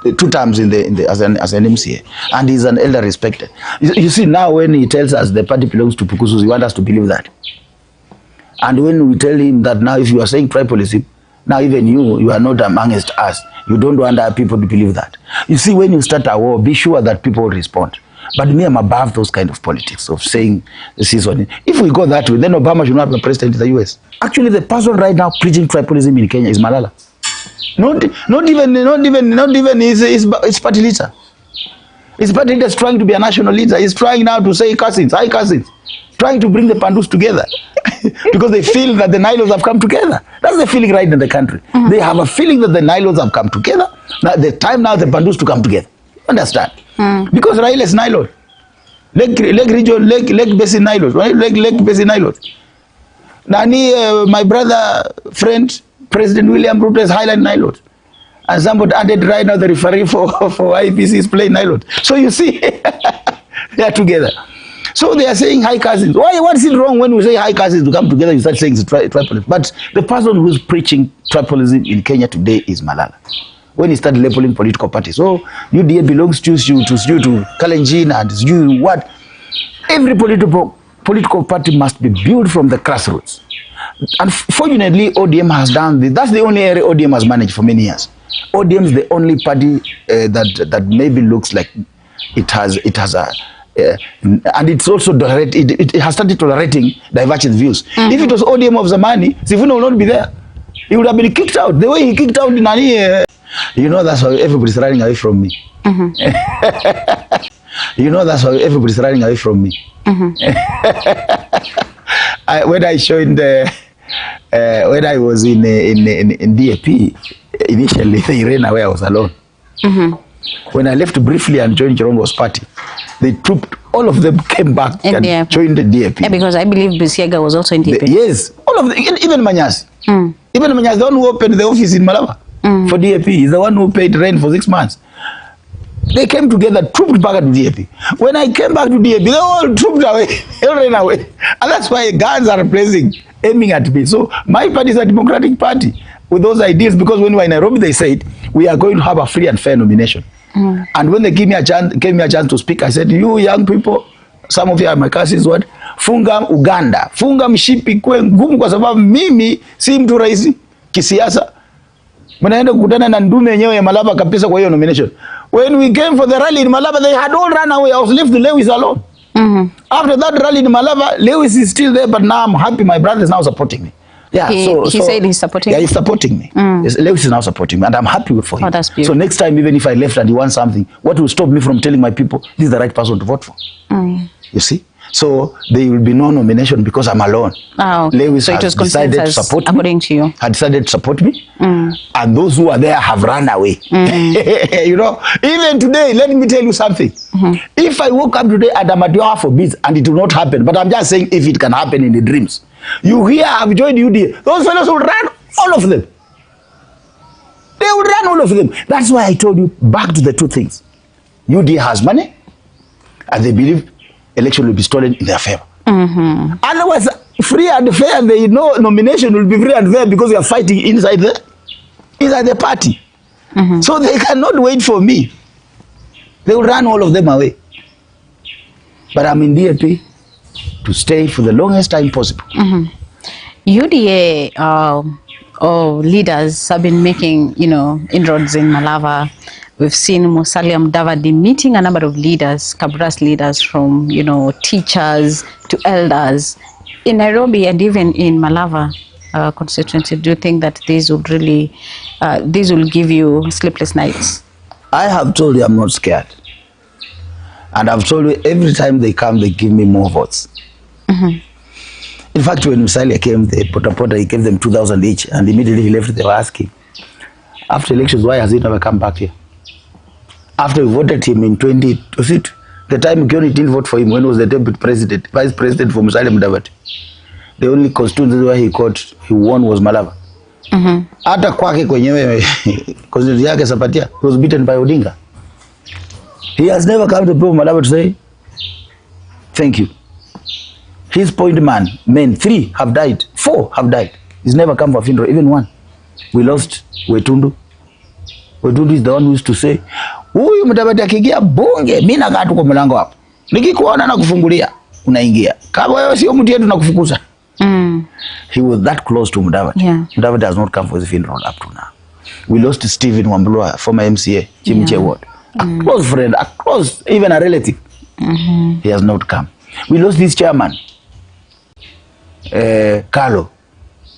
2 terms as an MCA. And he's an elder respected. You see, now when he tells us the party belongs to Pukusus, you want us to believe that. And when we tell him that now if you are saying tribalism, now even you are not amongst us. You don't want other people to believe that. You see, when you start a war, be sure that people will respond. But me, I'm above those kind of politics of saying this is what. If we go that way, then Obama should not be president of the US. Actually, the person right now preaching tribalism in Kenya is Malala. Not even his party leader. His party leader is trying to be a national leader. He's trying now to say cousins, hi cousins, trying to bring the Pandus together because they feel that the Nilos have come together. That's the feeling right in the country. They have a feeling that the Nilos have come together. Now the time now the Pandus to come together. Understand? Because Raila is Nilot. Lake Basin Nilos. Right? Lake Basin Nilos. Nani, my brother, friend, President William Ruto is Highland Nilos. And somebody added right now the referee for IPC is playing Nylon. So you see, they are together. So they are saying hi cousins. Why? What is it wrong when we say hi cousins to come together? You start saying it's tribalism. But the person who is preaching tribalism in Kenya today is Malala. When he started labeling political parties, so UDA belongs to you, to Kalenjin, and you what? Every political party must be built from the grassroots. Unfortunately, ODM has done this. That's the only area ODM has managed for many years. ODM is the only party that maybe looks like it has a and it's also it has started tolerating divergent views. If it was ODM of Zamani, Sifuna will not be there. He would have been kicked out. The way he kicked out Nani, you know, that's why everybody's running away from me. You know, that's why everybody's running away from me. When I joined when I was in DAP, initially they ran away. I was alone. When I left briefly and joined Chirongo's party, they trooped, all of them came back and joined the DAP. Yeah, because I believe Busiega was also in DAP. Yes, all of them, even Manyasi. Even Manyasi, the one who opened the office in Malava for DAP, is the one who paid rent for 6 months. They came together, trooped back to DAP. When I came back to DAP, they all trooped away, they all ran away. And that's why guns are aiming at me. So my party is a democratic party with those ideas, because when we were in Nairobi, they said, we are going to have a free and fair nomination. And when they gave me a chance to speak, I said, you young people, some of you are my cousins, what? Funga Uganda. Funga mshipi kwe ngumu kwa sababu mimi si mtu rahisi kisiasa. Mnaenda kukutana na ndume yenyewe ya Malava kabisa kwa hiyo nomination. When we came for the rally in Malava, they had all run away. I was left Lewis alone. After that rally in Malava, Lewis is still there, but now I'm happy my brother is now supporting me. Yeah, he said he's supporting you? Yeah, he's supporting me. Yes, Lewis is now supporting me, and I'm happy for him. Oh, that's beautiful. So next time, even if I left and he wants something, what will stop me from telling my people, this is the right person to vote for? You see? So there will be no nomination because I'm alone. Lewis so has decided to support me. According to you. Had decided to support me. And those who are there have run away. You know, even today, let me tell you something. If I woke up today and Amadioha forbids, and it will not happen, but I'm just saying if it can happen in the dreams. You here have joined UDA. Those fellows will run, all of them. They will run, all of them. That's why I told you, back to the two things. UDA has money, and they believe election will be stolen in their favor. Otherwise, free and fair, no nomination will be free and fair because we are fighting inside the party. So they cannot wait for me. They will run all of them away. But I'm in DAP to stay for the longest time possible. UDA leaders have been making, inroads in Malava. We've seen Musalia Mudavadi meeting a number of leaders, Kabras leaders, from, teachers to elders in Nairobi and even in Malava constituency. Do you think that these would really, these will give you sleepless nights? I have told you I'm not scared. And I've told you every time they come, they give me more votes. In fact, when Musalia came, the Pota, he gave them 2,000 each, and immediately he left, they were asking, after elections, why has he never come back here? After we voted him in 20, was it the time Kioni didn't vote for him when he was the deputy president, vice president for Musalia Mudavadi? The only constituency where he won was Malava. Hata kwake kwenyewe constituency yake Sapatia, he was beaten by Odinga. He has never come to prove Malava to say thank you. His point men 3 have died, 4 have died. He's never come for funeral, even one. We lost Wetundu. Wetundu is the one who used to say, huyu Mudavadi akiingia bunge, mimi nakaa tu kwa mlango hapo. Nikikuona na kufungulia, unaingia. Kama wewe sio mtu yetu nakufukuza. He was that close to Mudavadi. Mudavadi has not come for his funeral up to now. We lost Stephen Wambulwa, former MCA, Chimche Ward. A close friend, a close, even a relative. He has not come. We lost this chairman, Carlo,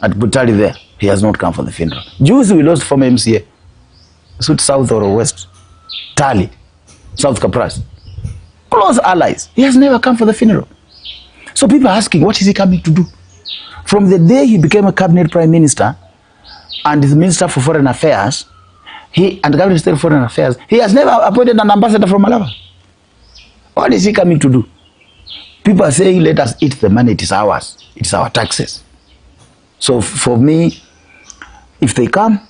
at Butali there. He has not come for the funeral. Juzi we lost from MCA. Suit South or West. Tali. South Kapras. Close allies. He has never come for the funeral. So people are asking, what is he coming to do? From the day he became a cabinet prime minister and the minister for foreign affairs, and cabinet minister for foreign affairs, he has never appointed an ambassador from Malava. What is he coming to do? People are saying, let us eat the money, it is ours. It's our taxes. So for me, if they come,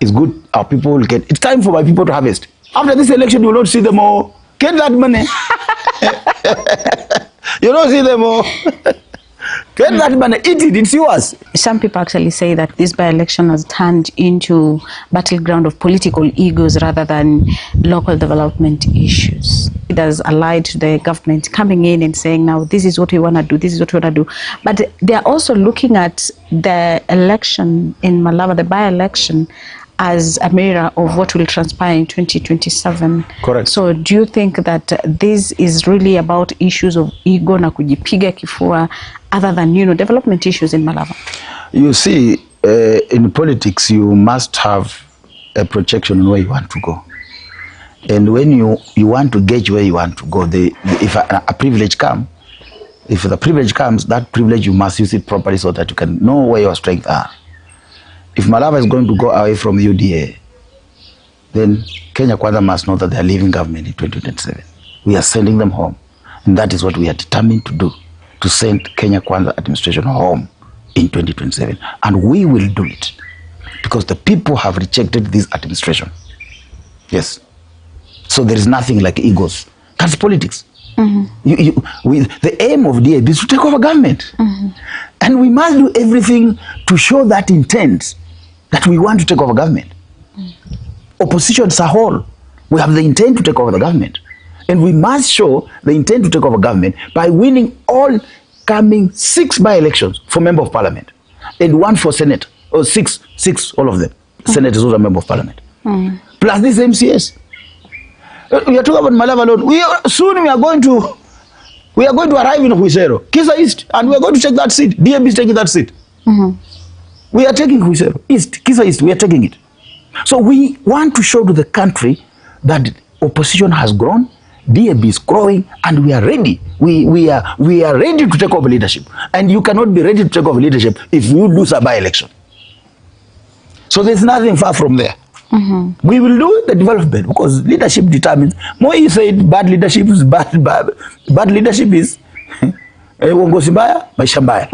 it's good. Our people will get. It's time for my people to harvest. After this election, you will not see them all. Get that money. You don't see them all. Get that money. Eat it. It's yours. Some people actually say that this by-election has turned into battleground of political egos rather than local development issues. It has allied to the government coming in and saying, now this is what we want to do, this is what we want to do. But they are also looking at the election in Malava, the by-election, as a mirror of what will transpire in 2027. Correct. So do you think that this is really about issues of ego na kujipiga kifua other than, development issues in Malava? You see, in politics, you must have a projection on where you want to go. And when you want to gauge where you want to go, if a privilege comes, if the privilege comes, that privilege, you must use it properly so that you can know where your strengths are. If Malava is going to go away from UDA, then Kenya Kwanza must know that they are leaving government in 2027. We are sending them home. And that is what we are determined to do, to send Kenya Kwanza administration home in 2027. And we will do it because the people have rejected this administration. Yes. So there is nothing like egos. That's politics. The aim of DAB is to take over government. And we must do everything to show that intent that we want to take over government. Opposition as a whole, we have the intent to take over the government. And we must show the intent to take over government by winning all coming 6 by-elections for member of parliament and 1 for senate, or 6, all of them. Senators who are member of parliament. Plus these MCS. We are talking about Malava alone. Soon we are going to arrive in Huisero, Kisa East, and we are going to take that seat. DAB is taking that seat. We are taking Huisero East, Kisa East. We are taking it. So we want to show to the country that opposition has grown, DAB is growing, and we are ready. We are ready to take over leadership. And you cannot be ready to take over leadership if you lose a by-election. So there's nothing far from there. We will do the development because leadership determines. More you said bad leadership is bad leadership is uongozi mbaya, maisha mbaya.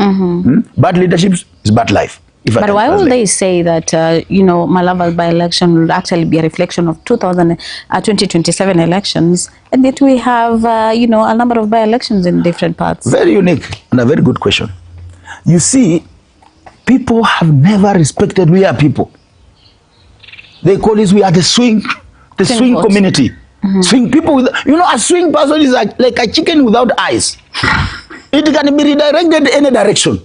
Bad leadership is bad life. But why will they say that Malava's by-election will actually be a reflection of 2027 elections, and that we have a number of by-elections in different parts? Very unique and a very good question. You see, people have never respected we are people. They call us, we are the swing community. Swing people with, a swing person is like a chicken without eyes. It can be redirected any direction.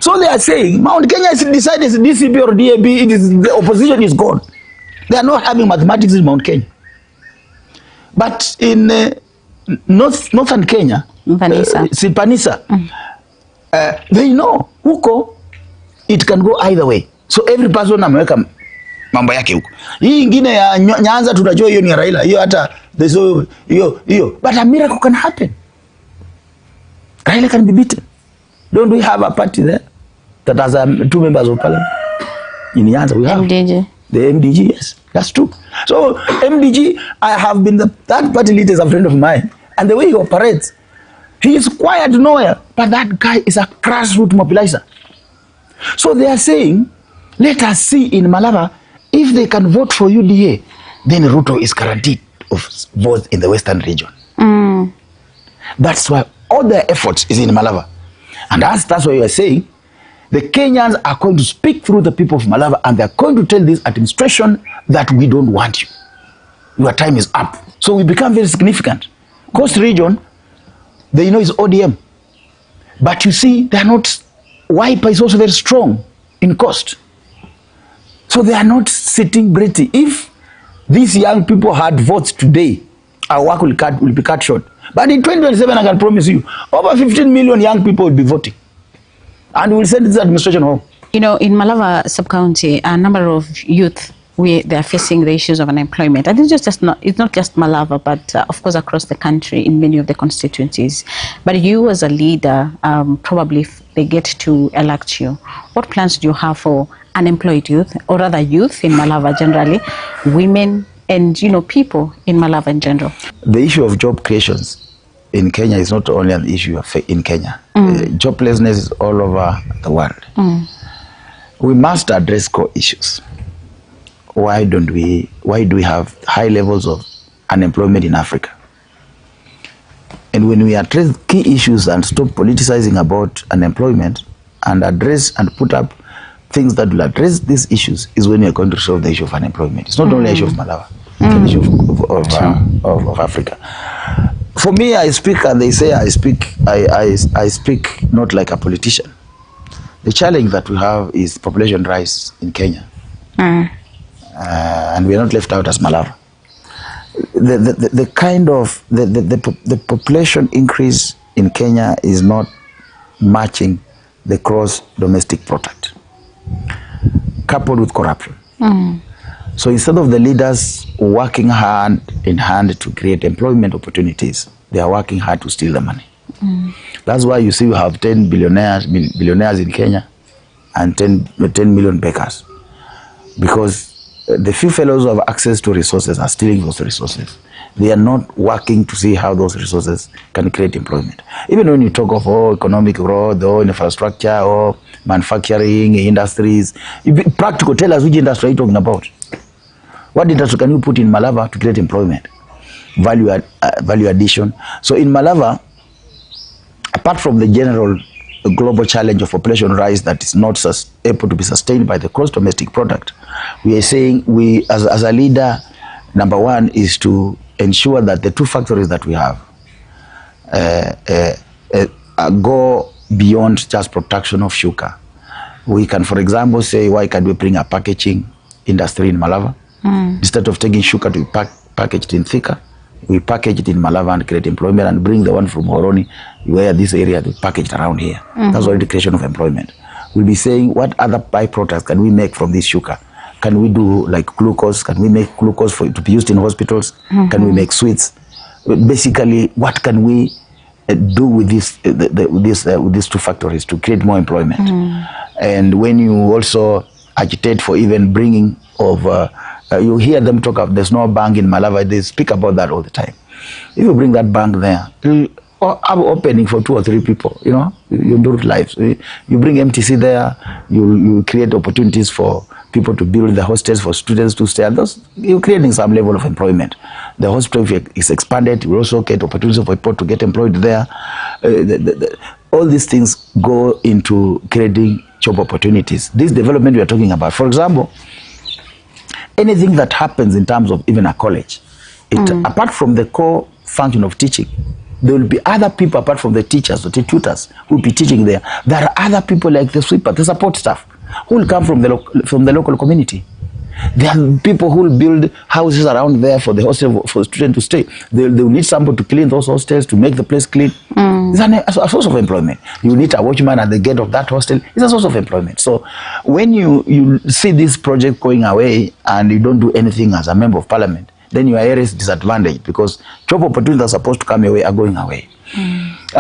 So they are saying Mount Kenya is decided as DCP or DAB, the opposition is gone. They are not having mathematics in Mount Kenya. But in northern Kenya, Panisa, they know huko it can go either way. So every person ameweka mambo yake huko. Hii ingine ya Nyanza tunajua hiyo ni Raila. Hiyo hata hiyo. But a miracle can happen. Raila can be beaten. Don't we have a party there that has 2 members of parliament? In Nyanza we have. MDG. The MDG, yes. That's true. So MDG, I have been that party leader is a friend of mine. And the way he operates, he is quiet nowhere. But that guy is a grassroots mobilizer. So they are saying, let us see in Malava, if they can vote for UDA, then Ruto is guaranteed of votes in the western region. That's why all their efforts is in Malava. And that's why you are saying, the Kenyans are going to speak through the people of Malava, and they are going to tell this administration that we don't want you. Your time is up. So we become very significant. Coast region, they know is ODM. But you see, they are not, Wiper is also very strong in Coast. So they are not sitting pretty. If these young people had votes today, our work will be cut short. But in 2027, I can promise you, over 15 million young people will be voting. And we'll send this administration home. You know, in Malava sub-county, a number of youth, they are facing the issues of unemployment. And it's not just Malava, but of course across the country in many of the constituencies. But you as a leader, probably if they get to elect you, what plans do you have for unemployed youth, or rather youth in Malava generally, women, and, you know, people in Malava in general? The issue of job creations in Kenya is not only an issue in Kenya. Joblessness is all over the world. We must address core issues. Why do we have high levels of unemployment in Africa? And when we address key issues and stop politicizing about unemployment and address and put up things that will address these issues, is when we are going to solve the issue of unemployment. It's not only an issue of Malawi, it's an issue of Africa. For me, I speak, and they say I speak not like a politician. The challenge that we have is population rise in Kenya, and we are not left out as Malawi. The population increase in Kenya is not matching the gross domestic product, coupled with corruption. So instead of the leaders working hand in hand to create employment opportunities, they are working hard to steal the money. That's why you see we have 10 billionaires in Kenya and 10 million beggars, because the few fellows who have access to resources are stealing those resources. They are not working to see how those resources can create employment. Even when you talk of economic growth, infrastructure, or manufacturing, industries, practical, tell us which industry are you talking about? What industry can you put in Malava to create employment? Value addition. So in Malava, apart from the general global challenge of population rise that is not able to be sustained by the gross domestic product, we are saying as a leader, number one is to ensure that the two factories that we have go beyond just production of sugar. We can, for example, say, why can't we bring a packaging industry in Malava? Instead of taking sugar to be packaged in Thika, we package it in Malava and create employment, and bring the one from Horoni, where this area is packaged around here. That's already creation of employment. We'll be saying, what other byproducts can we make from this sugar? Can we do like glucose? Can we make glucose to be used in hospitals? Can we make sweets? Basically, what can we do with these two factories to create more employment? And when you also agitate for even bringing of you hear them talk of there's no bank in Malava, they speak about that all the time. If you bring that bank there, I'm opening for 2 or 3 people, you know, you do lives. You bring MTC there, you create opportunities for people to build the hostels for students to stay, and you're creating some level of employment. The hospital is expanded, we also get opportunities for people to get employed there. All these things go into creating job opportunities. This development we are talking about, for example, anything that happens in terms of even a college, apart from the core function of teaching, there will be other people apart from the teachers or the tutors who will be teaching there. There are other people like the sweeper, the support staff, who will come from the local community. There are people who will build houses around there for the hostel for students to stay. They will need somebody to clean those hostels, to make the place clean. It's a source of employment. You need a watchman at the gate of that hostel. It's a source of employment. So when you see this project going away and you don't do anything as a member of parliament, then your area is disadvantaged, because job opportunities are supposed to come away are going away.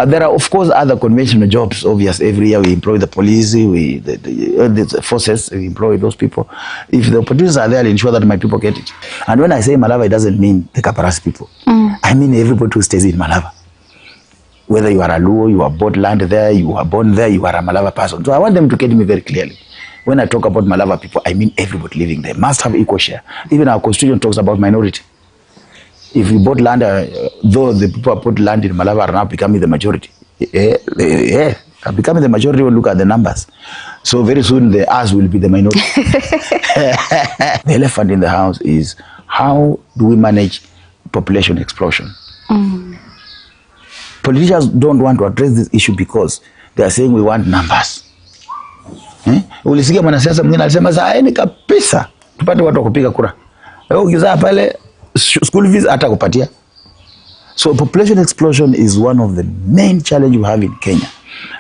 There are, of course, other conventional jobs. Obvious, every year we employ the police, the forces, we employ those people. If the opportunities are there, I'll ensure that my people get it. And when I say Malava, it doesn't mean the Kaparas people. I mean everybody who stays in Malava. Whether you are a Luo, you are bought land there, you are born there, you are a Malava person. So I want them to get me very clearly. When I talk about Malava people, I mean everybody living there must have equal share. Even our constitution talks about minority. If you bought land, though the people who bought land in Malava are now becoming the majority. Are becoming the majority when you look at the numbers. So very soon the us will be the minority. The elephant in the house is, how do we manage population explosion? Politicians don't want to address this issue because they are saying we want numbers. Ulisikia mwanasiasa mwingine alisema saini kabisa tupate watu wa kupiga kura. Leo ukizaa pale school fees hata kupatia. So population explosion is one of the main challenge we have in Kenya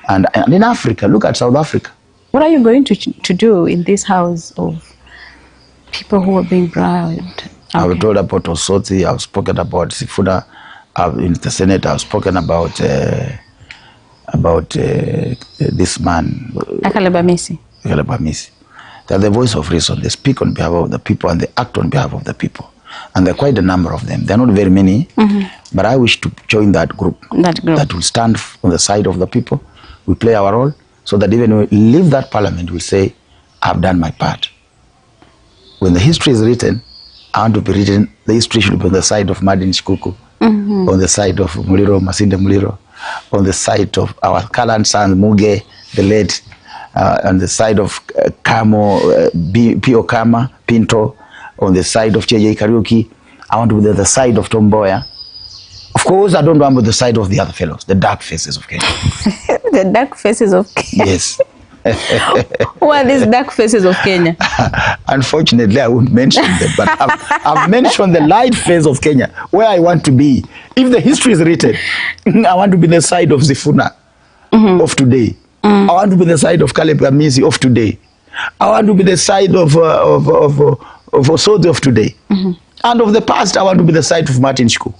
and in Africa. Look at South Africa. What are you going to do in this house of people who are being bribed? Okay. I've told about Osoti, I've spoken about Sifuna, in the Senate, I've spoken about this man. Akalebamisi. They're the voice of reason. They speak on behalf of the people and they act on behalf of the people. And there are quite a number of them. They're not very many, but I wish to join that group. That will stand on the side of the people. We play our role so that even when we leave that parliament, we'll say, I've done my part. When the history is written, I want to be written, the history should be on the side of Martin Shikuku, on the side of Muliro, Masinde Muliro, on the side of our Kalan son, Muge, the late, on the side of Kamo, Pio Kama, Pinto, on the side of Cheje Kariuki. I want to be on the side of Tomboya. Of course, I don't want to be the side of the other fellows, the dark faces of Kenya. The dark faces of Kenya? Yes. Who are these dark faces of Kenya? Unfortunately, I won't mention them, but I've mentioned the light face of Kenya, where I want to be. If the history is written, I want to be the side of Zifuna of today. I want to be the side of Caleb Amisi of today. I want to be the side of Osodi of today. And of the past, I want to be the side of Martin Shku.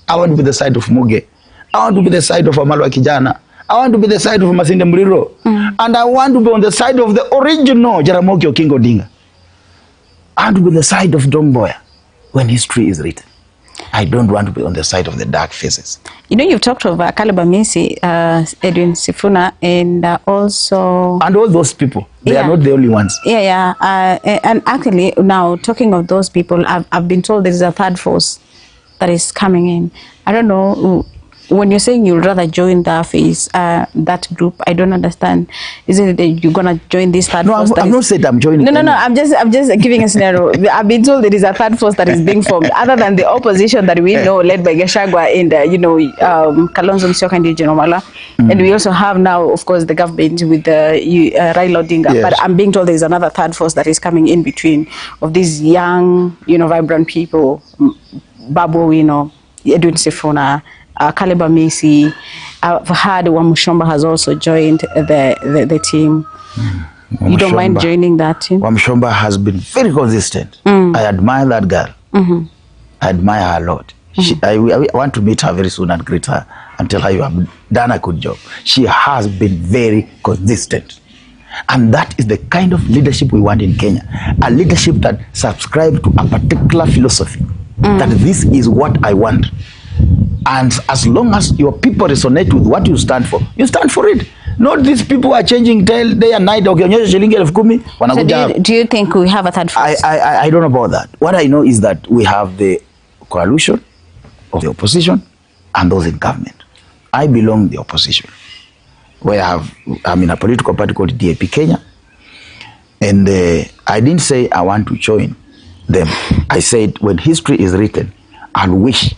I want to be the side of Muge. I want to be the side of Amalwa Kijana. I want to be the side of Masinde Muliro. And I want to be on the side of the original Jaramogi Oginga Odinga. I want to be the side of Domboya when history is written. I don't want to be on the side of the dark faces. You know, you've talked of Caleb Amisi, Edwin Sifuna, and also... And all those people. They are not the only ones. And actually, now, talking of those people, I've been told there is a third force that is coming in. I don't know... When you're saying you'd rather join that group, I don't understand. Is it that you're gonna join this third force? No, I've not said I'm joining. No. I'm just giving a scenario. I've been told there is a third force that is being formed, other than the opposition that we know, led by Gachaguas and Kalonzo Musyoka and Eugene Wamalwa, and we also have now, of course, the government with Raila Odinga. Yes. But I'm being told there is another third force that is coming in between of these young, vibrant people, Babu, Edwin Sifuna. Caleb Amisi, I've heard Wamushomba has also joined the team. You don't mind joining that team? Wamushomba has been very consistent. I admire that girl. I admire her a lot. I want to meet her very soon and greet her and tell her you have done a good job. She has been very consistent. And that is the kind of leadership we want in Kenya. A leadership that subscribes to a particular philosophy. That this is what I want. And as long as your people resonate with what you stand for it. Not these people are changing day and night. So do you think we have a third force? I don't know about that. What I know is that we have the coalition of the opposition and those in government. I belong to the opposition, where I'm in a political party called DAP Kenya. And I didn't say I want to join them. I said when history is written, I wish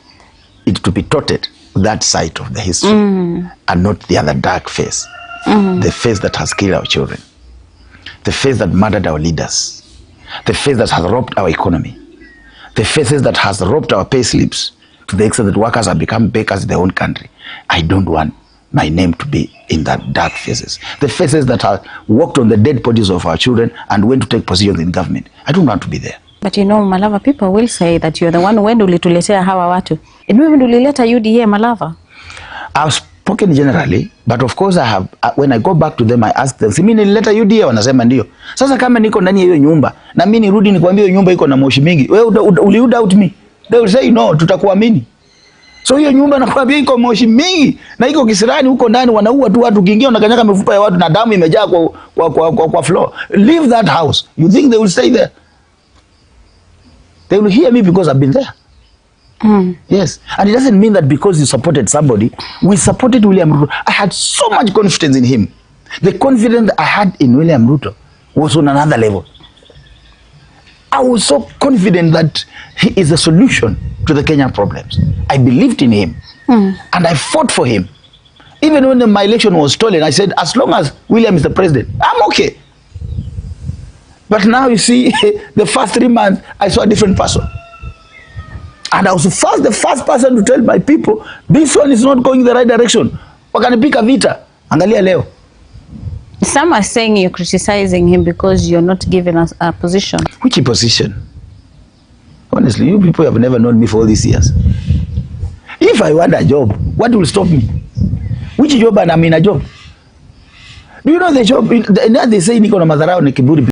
it to be taught that side of the history and not the other dark face. The face that has killed our children. The face that murdered our leaders. The face that has robbed our economy. The faces that has robbed our pay slips to the extent that workers have become bakers in their own country. I don't want my name to be in that dark faces. The faces that have walked on the dead bodies of our children and went to take positions in government. I don't want to be there. But Malava, people will say that you're the one when ulituletea hawa watu. And when ulileta UDA, Malava? I've spoken generally, but of course I have, when I go back to them, I ask them, si mimi nilileta UDA, wanasema ndio. Sasa kama niko ndani ya hiyo nyumba, na mimi nirudi nikwambie hiyo nyumba iko na moshi mingi, wewe doubt me. They will say no, tutakuamini. So hiyo nyumba nakwambia iko moshi mingi, na iko kisirani huko ndani wanaua tu watu, kiingia unakanyaga mifupa ya watu na damu imejaa kwa floor. Leave that house. You think they will stay there? They will hear me because I've been there. Yes. And it doesn't mean that because you supported somebody, we supported William Ruto. I had so much confidence in him. The confidence I had in William Ruto was on another level. I was so confident that he is a solution to the Kenyan problems. I believed in him. And I fought for him. Even when my election was stolen, I said, as long as William is the president, I'm okay. But now you see, the first 3 months, I saw a different person. And I was the first person to tell my people, this one is not going the right direction. Wakanipika vita. Angalia leo. Some are saying you're criticizing him because you're not giving us a position. Which position? Honestly, you people have never known me for all these years. If I want a job, what will stop me? Which job and I'm in a job? Do you know the job? They say niko na madharau ni kiburi.